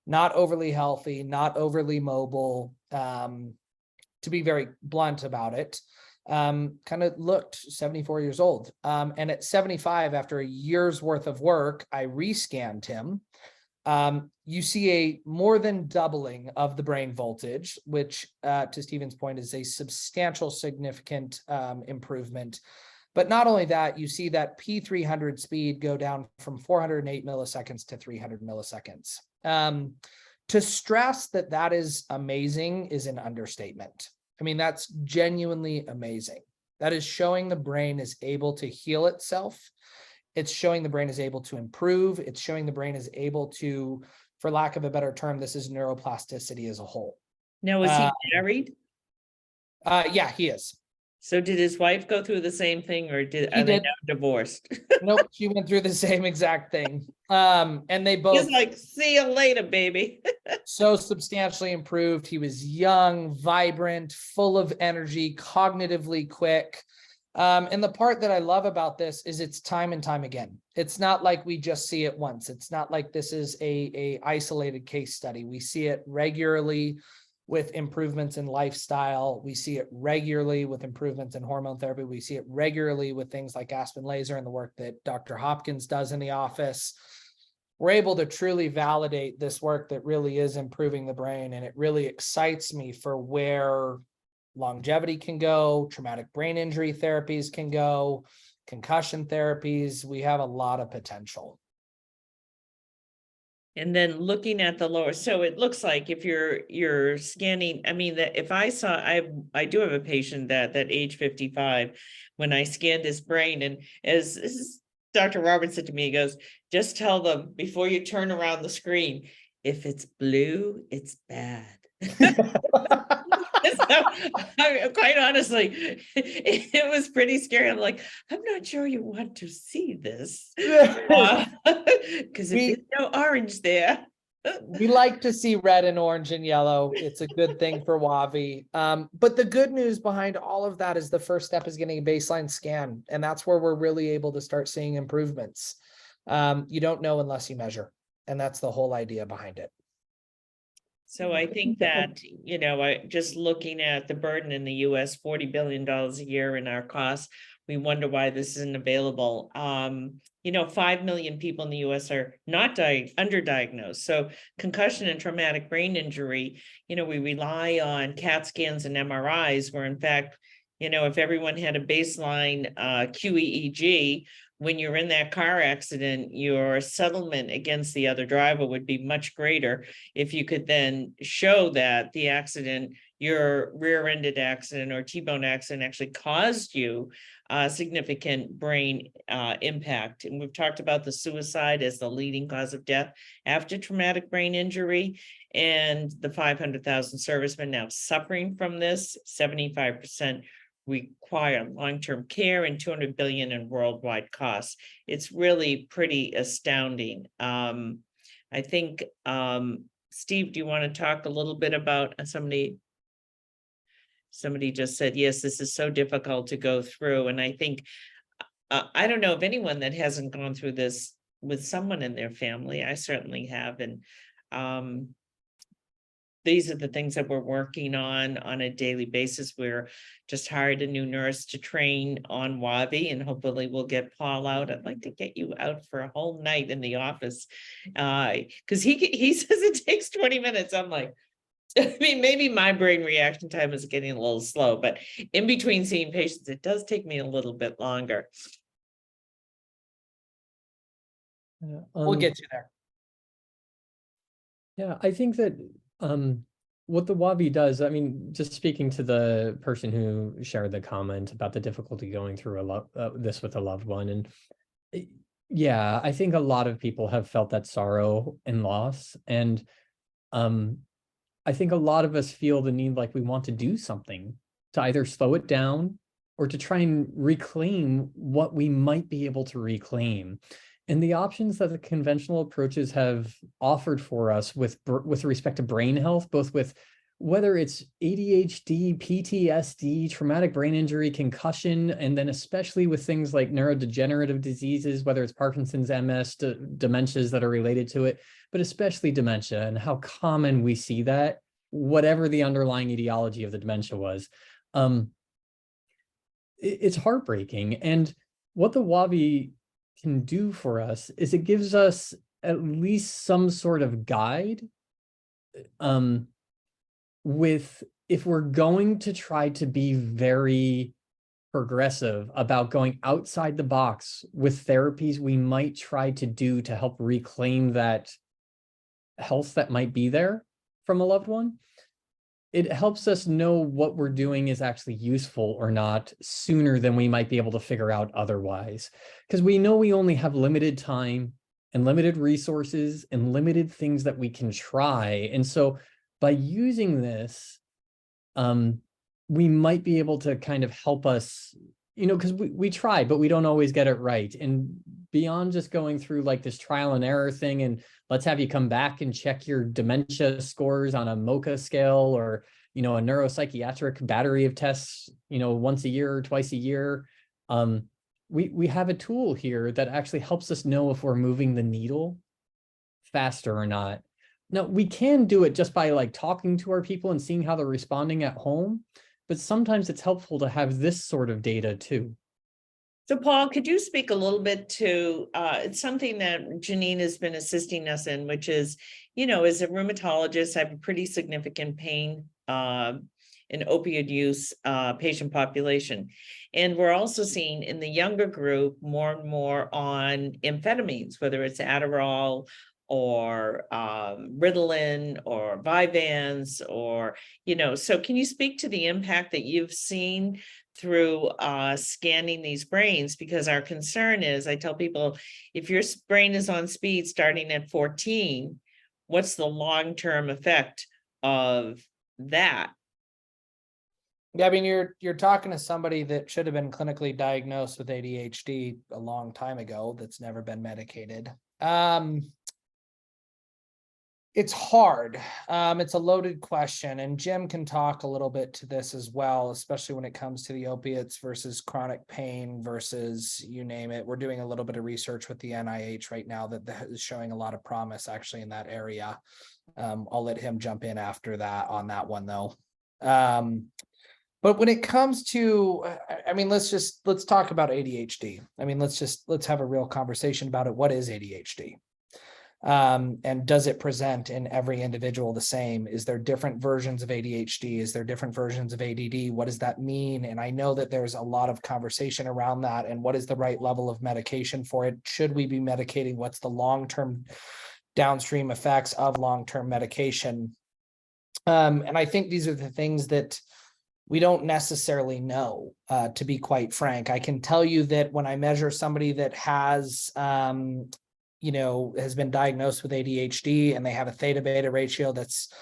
not overly healthy, not overly mobile, to be very blunt about it. Kind of looked 74 years old. And at 75, after a year's worth of work, I rescanned him. You see a more than doubling of the brain voltage, which to Stephen's point is a substantial, significant improvement. But not only that, you see that P300 speed go down from 408 milliseconds to 300 milliseconds. To stress that that is amazing is an understatement. I mean, that's genuinely amazing. That is showing the brain is able to heal itself. It's showing the brain is able to improve. It's showing the brain is able to, for lack of a better term, this is neuroplasticity as a whole. Now, is he married? Yeah, he is. So did his wife go through the same thing, or are they did. now divorced? Nope, she went through the same exact thing. And they both He's like, see you later, baby. so substantially improved. He was young, vibrant, full of energy, cognitively quick. And the part that I love about this is it's time and time again. It's not like we just see it once. It's not like this is a isolated case study. We see it regularly with improvements in lifestyle. We see it regularly with improvements in hormone therapy. We see it regularly with things like Aspen Laser and the work that Dr. Hopkins does in the office. We're able to truly validate this work that really is improving the brain. And it really excites me for where longevity can go, traumatic brain injury therapies can go, concussion therapies. We have a lot of potential. And then looking at the lower, so it looks like if you're scanning, I mean, that if I saw, I do have a patient that age 55, when I scanned his brain, and as Dr. Roberts said to me, he goes, just tell them before you turn around the screen, if it's blue, it's bad. So, quite honestly, it was pretty scary. I'm like, I'm not sure you want to see this. Because if there's no orange there. We like to see red and orange and yellow. It's a good thing for Wavi. But the good news behind all of that is the first step is getting a baseline scan. And that's where we're really able to start seeing improvements. You don't know unless you measure. And that's the whole idea behind it. So I think that, just looking at the burden in the US, $40 billion a year in our costs, we wonder why this isn't available. 5 million people in the US are not underdiagnosed. So concussion and traumatic brain injury, we rely on CAT scans and MRIs, where in fact, if everyone had a baseline QEEG, when you're in that car accident, your settlement against the other driver would be much greater if you could then show that the accident, your rear-ended accident or T-bone accident, actually caused you a significant brain impact. And we've talked about the suicide as the leading cause of death after traumatic brain injury, and the 500,000 servicemen now suffering from this. 75% require long-term care and 200 billion in worldwide costs. It's really pretty astounding. I think, Steve, do you want to talk a little bit about somebody just said, yes, this is so difficult to go through. And I think, I don't know of anyone that hasn't gone through this with someone in their family. I certainly have. And these are the things that we're working on a daily basis. We're just hired a new nurse to train on Wavi, and hopefully we'll get Paul out. I'd like to get you out for a whole night in the office, because he says it takes 20 minutes. I'm like, I mean, maybe my brain reaction time is getting a little slow, but in between seeing patients, it does take me a little bit longer. We'll get you there. Yeah, I think that what the Wavi does, I mean, just speaking to the person who shared the comment about the difficulty going through this with a loved one, and yeah, I think a lot of people have felt that sorrow and loss, and I think a lot of us feel the need, like we want to do something to either slow it down or to try and reclaim what we might be able to reclaim. And the options that the conventional approaches have offered for us with respect to brain health, both with whether it's ADHD, PTSD, traumatic brain injury, concussion, and then especially with things like neurodegenerative diseases, whether it's Parkinson's, MS, dementias that are related to it, but especially dementia and how common we see that, whatever the underlying etiology of the dementia was. It's heartbreaking. And what the Wavi can do for us is it gives us at least some sort of guide with, if we're going to try to be very progressive about going outside the box with therapies we might try to do to help reclaim that health that might be there from a loved one, it helps us know what we're doing is actually useful or not sooner than we might be able to figure out otherwise. Because we know we only have limited time and limited resources and limited things that we can try. And so by using this, we might be able to kind of help us, because we try, but we don't always get it right. And beyond just going through like this trial and error thing, and let's have you come back and check your dementia scores on a MoCA scale, or, a neuropsychiatric battery of tests, once a year or twice a year. We have a tool here that actually helps us know if we're moving the needle faster or not. Now, we can do it just by like talking to our people and seeing how they're responding at home, but sometimes it's helpful to have this sort of data too. So Paul, could you speak a little bit to, it's something that Janine has been assisting us in, which is, as a rheumatologist, I have a pretty significant pain and opioid use patient population. And we're also seeing in the younger group more and more on amphetamines, whether it's Adderall or Ritalin or Vyvanse, or, so can you speak to the impact that you've seen through scanning these brains? Because our concern is, I tell people, if your brain is on speed starting at 14, what's the long-term effect of that? Yeah, I mean, you're talking to somebody that should have been clinically diagnosed with ADHD a long time ago that's never been medicated. It's hard. It's a loaded question, and Jim can talk a little bit to this as well, especially when it comes to the opiates versus chronic pain versus you name it. We're doing a little bit of research with the NIH right now that is showing a lot of promise actually in that area. I'll let him jump in after that on that one though. But when it comes to, I mean, let's talk about ADHD. I mean, let's have a real conversation about it. What is ADHD? And does it present in every individual the same? Is there different versions of ADHD? Is there different versions of ADD? What does that mean? And I know that there's a lot of conversation around that. And what is the right level of medication for it? Should we be medicating? What's the long-term downstream effects of long-term medication? And I think these are the things that we don't necessarily know, to be quite frank. I can tell you that when I measure somebody that has, has been diagnosed with ADHD and they have a theta beta ratio that's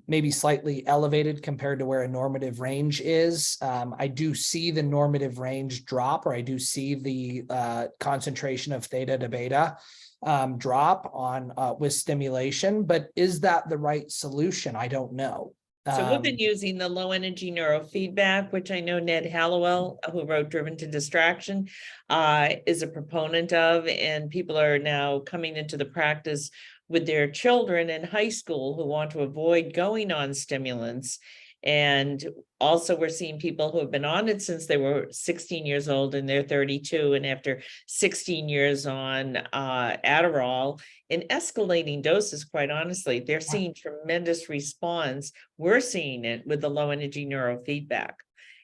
maybe slightly elevated compared to where a normative range is. I do see the normative range drop, or I do see the concentration of theta to beta drop on with stimulation, but is that the right solution? I don't know. So we've been using the low energy neurofeedback, which I know Ned Hallowell, who wrote Driven to Distraction, is a proponent of, and people are now coming into the practice with their children in high school who want to avoid going on stimulants. And also we're seeing people who have been on it since they were 16 years old and they're 32. And after 16 years on Adderall in escalating doses, quite honestly, they're seeing tremendous response. We're seeing it with the low energy neurofeedback.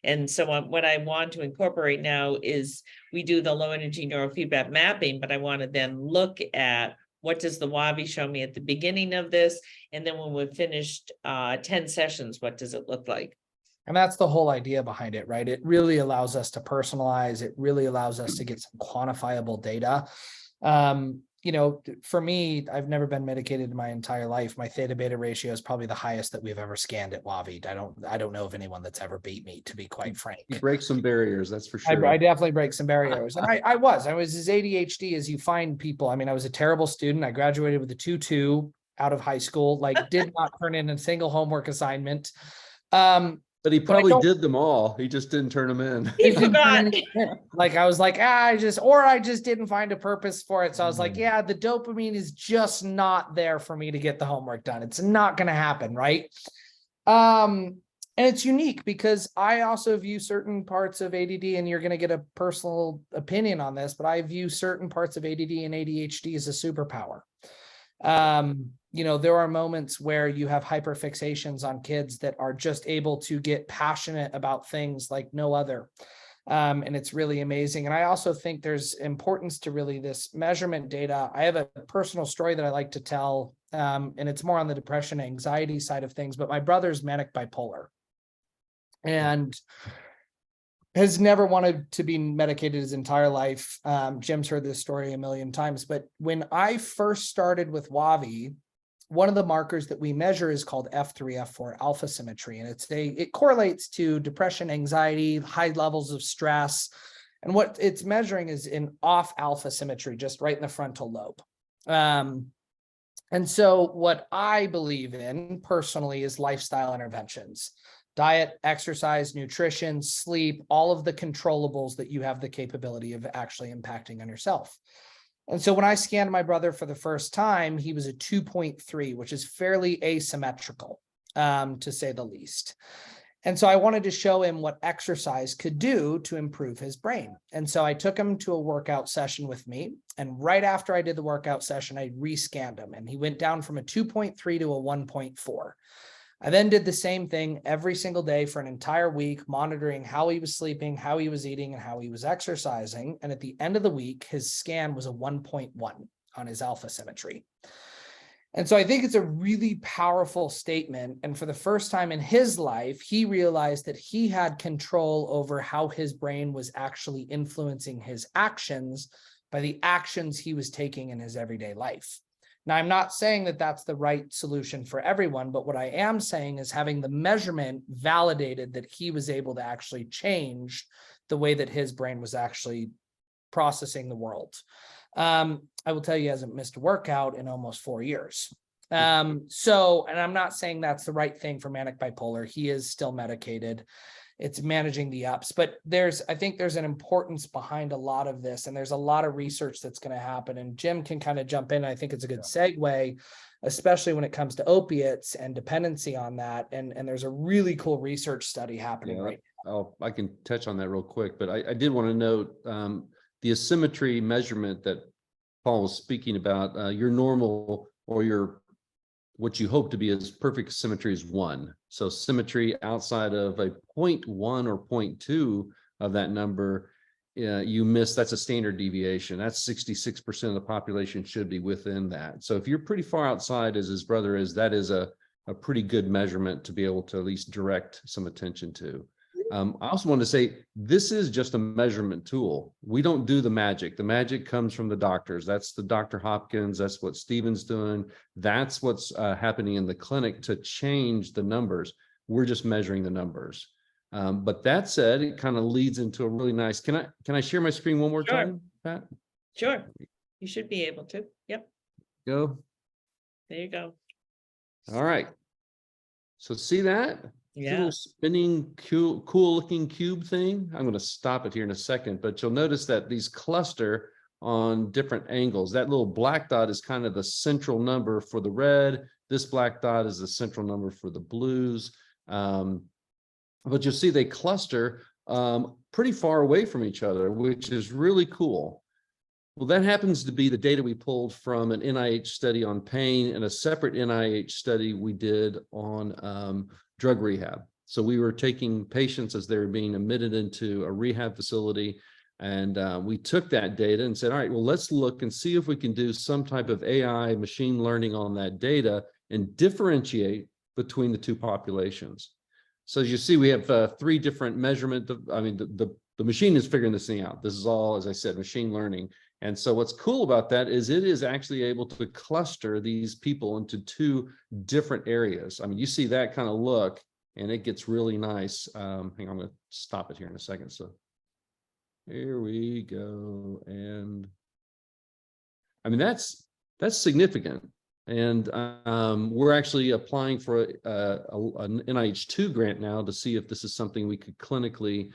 And so what I want to incorporate now is we do the low energy neurofeedback mapping, but I want to then look at what does the WAVI show me at the beginning of this? And then when we've finished 10 sessions, what does it look like? And that's the whole idea behind it, right? It really allows us to personalize. It really allows us to get some quantifiable data. For me, I've never been medicated in my entire life. My theta beta ratio is probably the highest that we've ever scanned at WAVI. I don't know of anyone that's ever beat me, to be quite frank. You break some barriers, that's for sure. I definitely break some barriers. And I was as ADHD as you find people. I mean, I was a terrible student. I graduated with a 2.2 out of high school, did not turn in a single homework assignment. But he probably did them all. He just didn't turn them in. He forgot. I was like, I just didn't find a purpose for it. So I was like, yeah, the dopamine is just not there for me to get the homework done. It's not going to happen. Right. And it's unique because I also view certain parts of ADD, and you're going to get a personal opinion on this, but I view certain parts of ADD and ADHD as a superpower. There are moments where you have hyperfixations on kids that are just able to get passionate about things like no other. And it's really amazing. And I also think there's importance to really this measurement data. I have a personal story that I like to tell, and it's more on the depression, anxiety side of things, but my brother's manic bipolar and has never wanted to be medicated his entire life. Jim's heard this story a million times, but when I first started with WAVI, one of the markers that we measure is called F3, F4 alpha symmetry. And it correlates to depression, anxiety, high levels of stress. And what it's measuring is in off alpha symmetry, just right in the frontal lobe. And so what I believe in personally is lifestyle interventions, diet, exercise, nutrition, sleep, all of the controllables that you have the capability of actually impacting on yourself. And so when I scanned my brother for the first time, he was a 2.3, which is fairly asymmetrical, to say the least. And so I wanted to show him what exercise could do to improve his brain. And so I took him to a workout session with me. And right after I did the workout session, I rescanned him and he went down from a 2.3 to a 1.4. I then did the same thing every single day for an entire week, monitoring how he was sleeping, how he was eating, and how he was exercising. And at the end of the week, his scan was a 1.1 on his alpha symmetry. And so I think it's a really powerful statement. And for the first time in his life, he realized that he had control over how his brain was actually influencing his actions by the actions he was taking in his everyday life. Now, I'm not saying that that's the right solution for everyone, but what I am saying is having the measurement validated that he was able to actually change the way that his brain was actually processing the world. I will tell you, he hasn't missed a workout in almost 4 years. And I'm not saying that's the right thing for manic bipolar. He is still medicated. It's managing the ups, but I think there's an importance behind a lot of this, and there's a lot of research that's going to happen, and Jim can kind of jump in. I think it's a good segue, especially when it comes to opiates and dependency on that. And there's a really cool research study happening right now. I can touch on that real quick, but I did want to note the asymmetry measurement that Paul was speaking about. Your normal or what you hope to be as perfect symmetry is 1. So symmetry outside of a 0.1 or 0.2 of that number, you miss. That's a standard deviation. That's 66% of the population should be within that. So if you're pretty far outside, as his brother is, that is a pretty good measurement to be able to at least direct some attention to. I also want to say, this is just a measurement tool. We don't do the magic. The magic comes from the doctors. That's the Dr. Hopkins. That's what Stephen's doing. That's what's happening in the clinic to change the numbers. We're just measuring the numbers. But that said, it kind of leads into a really nice, can I share my screen one more Sure. time, Pat? Sure. You should be able to. Yep. Go. There you go. All right. So see that? Yeah. Little spinning, cool looking cube thing. I'm going to stop it here in a second, but you'll notice that these cluster on different angles. That little black dot is kind of the central number for the red. This black dot is the central number for the blues. But you'll see they cluster pretty far away from each other, which is really cool. Well, that happens to be the data we pulled from an NIH study on pain and a separate NIH study we did on drug rehab. So we were taking patients as they were being admitted into a rehab facility, and we took that data and said, all right, well, let's look and see if we can do some type of AI machine learning on that data and differentiate between the two populations. So as you see, we have 3 different measurement. I mean, the machine is figuring this thing out. This is all, as I said, machine learning. And so what's cool about that is it is actually able to cluster these people into 2 different areas. I mean, you see that kind of look, and it gets really nice. Hang on, I'm going to stop it here in a second. So here we go. And I mean, that's significant. And we're actually applying for an NIH2 grant now to see if this is something we could clinically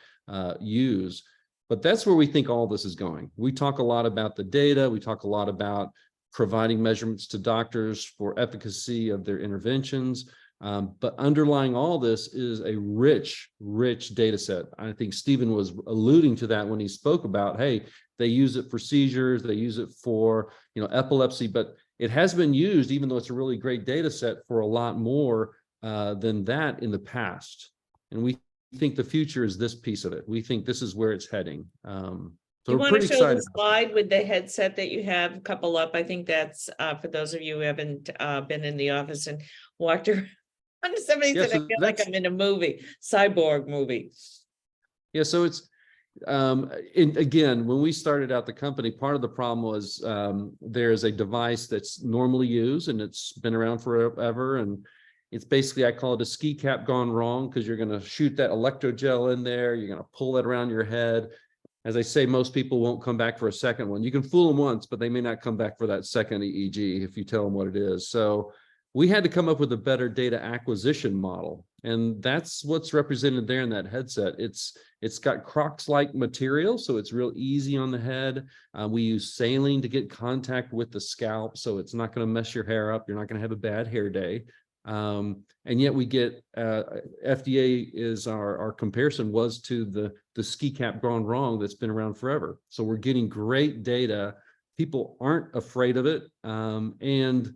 use. But that's where we think all this is going. We talk a lot about the data. We talk a lot about providing measurements to doctors for efficacy of their interventions. But underlying all this is a rich data set. I think Stephen was alluding to that when he spoke about, hey, they use it for seizures, they use it for, epilepsy, but it has been used, even though it's a really great data set, for a lot more than that in the past. And we think the future is this piece of it. We think this is where it's heading. So You we're want to pretty show excited. the slide with the headset that you have, a couple up? I think that's for those of you who haven't been in the office and walked around. Somebody Yeah, said, so I feel like I'm in a movie, cyborg movie. Yeah, so it's And again, when we started out the company, part of the problem was there's a device that's normally used and it's been around forever. And it's basically, I call it a ski cap gone wrong, because you're going to shoot that electrogel in there. You're going to pull that around your head. As I say, most people won't come back for a second one. You can fool them once, but they may not come back for that second EEG if you tell them what it is. So we had to come up with a better data acquisition model. And that's what's represented there in that headset. It's got Crocs-like material, so it's real easy on the head. We use saline to get contact with the scalp, so it's not going to mess your hair up. You're not going to have a bad hair day. And yet we get FDA is our comparison was to the ski cap gone wrong that's been around forever. So we're getting great data. People aren't afraid of it. And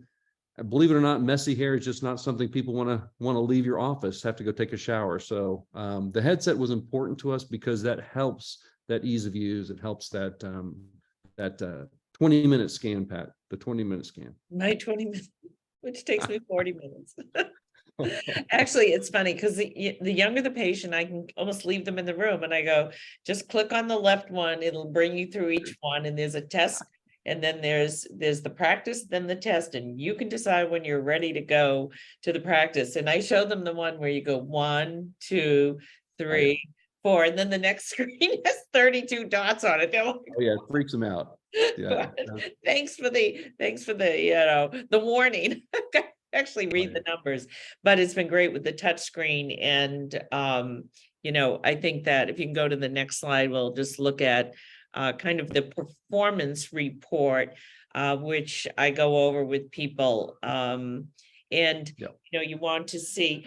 believe it or not, messy hair is just not something people want to leave your office, have to go take a shower. So the headset was important to us because that helps that ease of use. It helps that 20-minute scan, Pat, the 20-minute scan. My 20 minutes, which takes me 40 minutes. Actually, it's funny because the younger the patient, I can almost leave them in the room and I go, just click on the left one. It'll bring you through each one. And there's a test. And then there's the practice, then the test, and you can decide when you're ready to go to the practice. And I show them the one where you go 1, 2, 3, 4, and then the next screen has 32 dots on it. They're like, Oh yeah, it freaks them out. Yeah. thanks for the the warning. Actually read the numbers, but it's been great with the touch screen. And I think that if you can go to the next slide, we'll just look at kind of the performance report, which I go over with people. You want to see,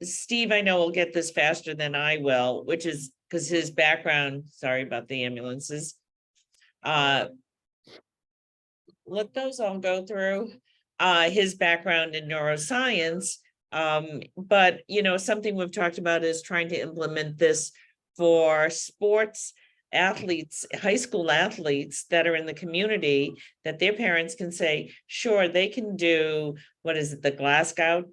Steve, I know will get this faster than I will, which is because his background, sorry about the ambulances. Let those all go through his background in neuroscience. But, something we've talked about is trying to implement this for sports athletes, high school athletes that are in the community, that their parents can say, sure, they can do, what is it, the Glasgow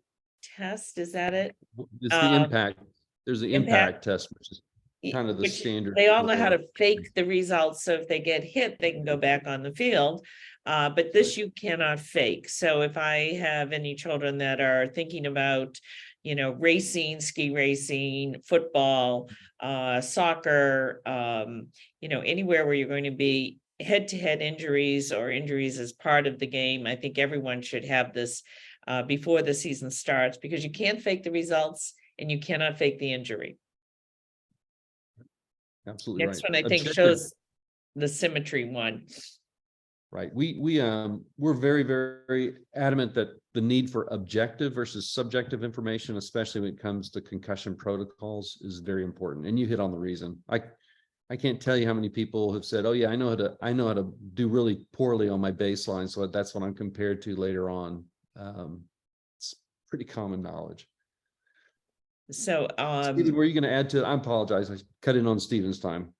test? Is that it? It's the impact. There's the impact test, which is kind of the Which standard. They all know how to fake the results. So if they get hit, they can go back on the field. But this you cannot fake. So if I have any children that are thinking about, racing, ski racing, football, soccer, anywhere where you're going to be head-to-head injuries or injuries as part of the game, I think everyone should have this before the season starts, because you can't fake the results and you cannot fake the injury. Absolutely Next right. one, I think, shows the symmetry one. Right. We're very, very adamant that the need for objective versus subjective information, especially when it comes to concussion protocols, is very important. And you hit on the reason. I can't tell you how many people have said, "Oh yeah, I know how to do really poorly on my baseline, so that's what I'm compared to later on." It's pretty common knowledge. So, Stephen, were you going to add to it? I apologize. I cut in on Stephen's time.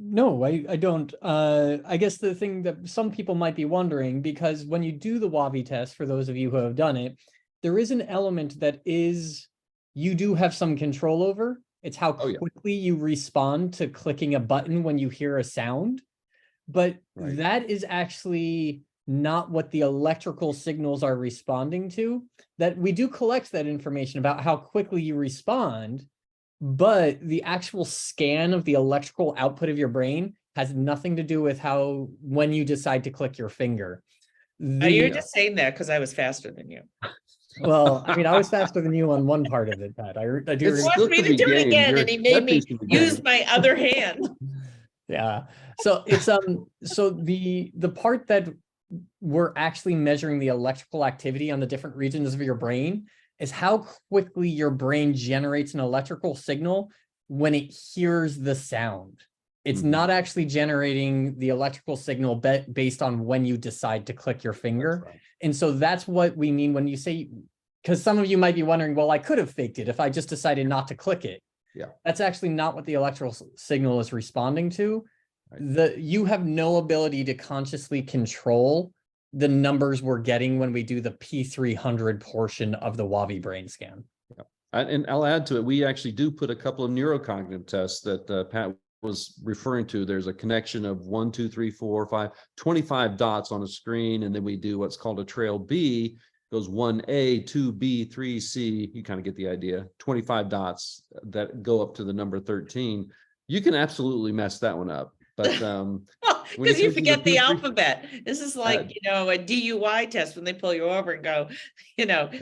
No, I don't. I guess the thing that some people might be wondering, because when you do the WAVI test, for those of you who have done it, there is an element that you do have some control over. It's how quickly you respond to clicking a button when you hear a sound. But that is actually not what the electrical signals are responding to. That we do collect that information about how quickly you respond, but the actual scan of the electrical output of your brain has nothing to do with when you decide to click your finger. You're just saying that because I was faster than you. Well, I mean, I was faster than you on one part of it, Pat. I do. It's He wants me to do it again, and he made me use my other hand. Yeah. So it's so the part that we're actually measuring the electrical activity on the different regions of your brain is how quickly your brain generates an electrical signal when it hears the sound. It's not actually generating the electrical signal based on when you decide to click your finger. Right. And so that's what we mean when you say, because some of you might be wondering, well, I could have faked it if I just decided not to click it. Yeah. That's actually not what the electrical signal is responding to. Right. You have no ability to consciously control the numbers we're getting when we do the P300 portion of the WAVI brain scan. Yeah. And I'll add to it, we actually do put a couple of neurocognitive tests that Pat was referring to. There's a connection of 1, 2, 3, 4, 5, 25 dots on a screen. And then we do what's called a trail B, goes 1A, 2B, 3C. You kind of get the idea. 25 dots that go up to the number 13. You can absolutely mess that one up. But when Because it you comes to forget the 2, 3, alphabet. This is like, a DUI test when they pull you over and go,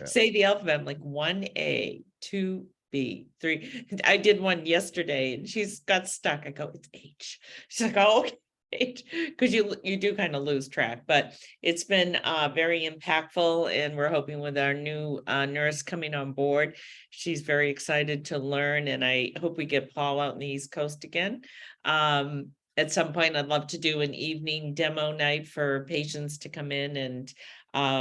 say the alphabet. I'm like 1A, 2B, 3. I did one yesterday and she's got stuck. I go, it's H. She's like, oh, okay. Because you do kind of lose track, but it's been very impactful, and we're hoping with our new nurse coming on board, she's very excited to learn, and I hope we get Paul out in the East Coast again. At some point, I'd love to do an evening demo night for patients to come in and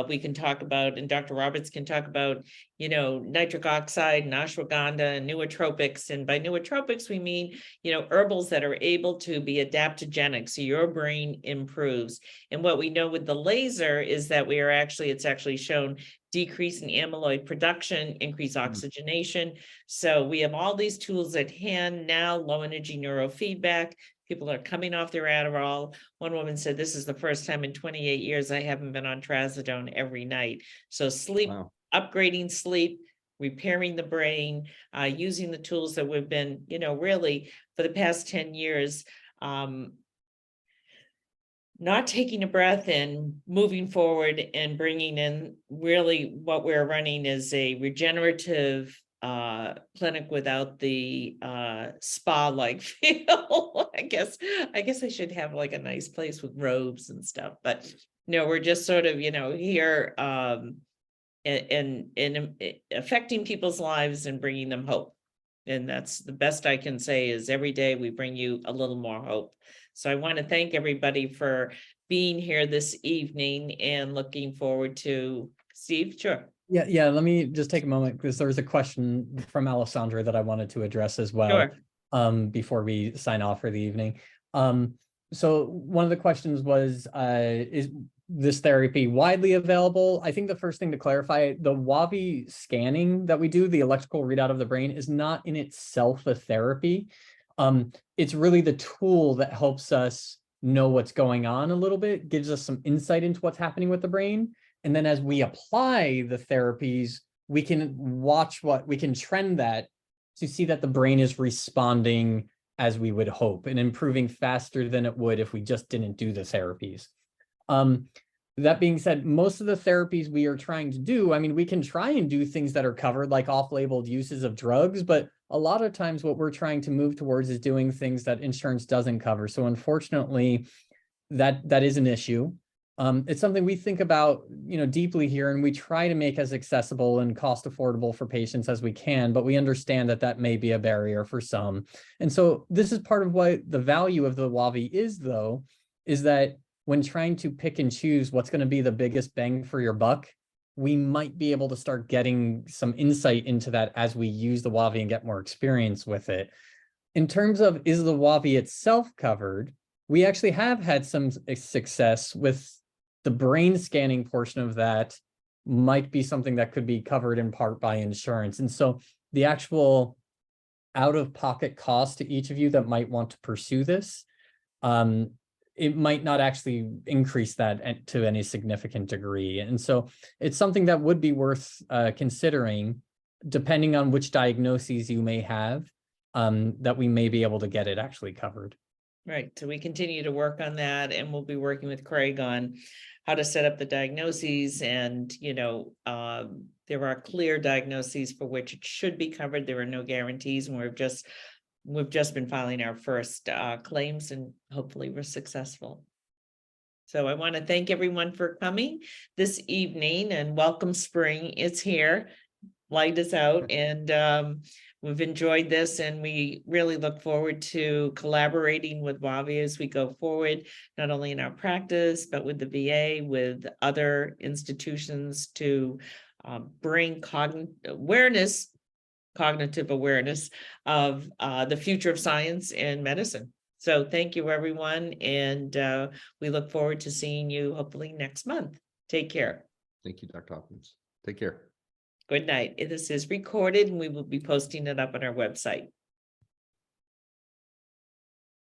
we can talk about, and Dr. Roberts can talk about, nitric oxide and ashwagandha and nootropics. And by nootropics, we mean, herbals that are able to be adaptogenic, so your brain improves. And what we know with the laser is that it's actually shown decrease in amyloid production, increase oxygenation. So we have all these tools at hand now, low energy neurofeedback. People are coming off their Adderall. One woman said, this is the first time in 28 years I haven't been on trazodone every night. So sleep, upgrading sleep, repairing the brain, using the tools that we've been, really for the past 10 years, not taking a breath and moving forward and bringing in really what we're running is a regenerative clinic without the spa-like feel. I guess I should have like a nice place with robes and stuff, but no, we're just sort of, here and affecting people's lives and bringing them hope. And that's the best I can say is every day we bring you a little more hope. So I want to thank everybody for being here this evening and looking forward to Steve. Sure. Yeah. Let me just take a moment because there was a question from Alessandra that I wanted to address as well. Sure. Before we sign off for the evening. So one of the questions was, is this therapy widely available? I think the first thing to clarify, the WAVI scanning that we do, the electrical readout of the brain, is not in itself a therapy. It's really the tool that helps us know what's going on a little bit, gives us some insight into what's happening with the brain. And then as we apply the therapies, we can trend that to see that the brain is responding as we would hope and improving faster than it would if we just didn't do the therapies. That being said, most of the therapies we are trying to do, I mean, we can try and do things that are covered like off-labeled uses of drugs, but a lot of times what we're trying to move towards is doing things that insurance doesn't cover. So unfortunately, that is an issue. It's something we think about, deeply here, and we try to make as accessible and cost affordable for patients as we can, but we understand that that may be a barrier for some. And so this is part of what the value of the WAVI is, though, is that when trying to pick and choose what's going to be the biggest bang for your buck, we might be able to start getting some insight into that as we use the WAVI and get more experience with it. In terms of, is the WAVI itself covered? We actually have had some success with the brain scanning portion of that might be something that could be covered in part by insurance. And so the actual out-of-pocket cost to each of you that might want to pursue this, it might not actually increase that to any significant degree. And so it's something that would be worth considering, depending on which diagnoses you may have, that we may be able to get it actually covered. Right. So we continue to work on that, and we'll be working with Craig on how to set up the diagnoses. And, there are clear diagnoses for which it should be covered. There are no guarantees, and we've just been filing our first claims, and hopefully we're successful. So I want to thank everyone for coming this evening, and welcome spring. It's here. Light is out, and we've enjoyed this, and we really look forward to collaborating with WAVI as we go forward, not only in our practice, but with the VA, with other institutions to bring cognitive awareness of the future of science and medicine. So thank you, everyone. And we look forward to seeing you hopefully next month. Take care. Thank you, Dr. Hopkins. Take care. Good night. This is recorded and we will be posting it up on our website.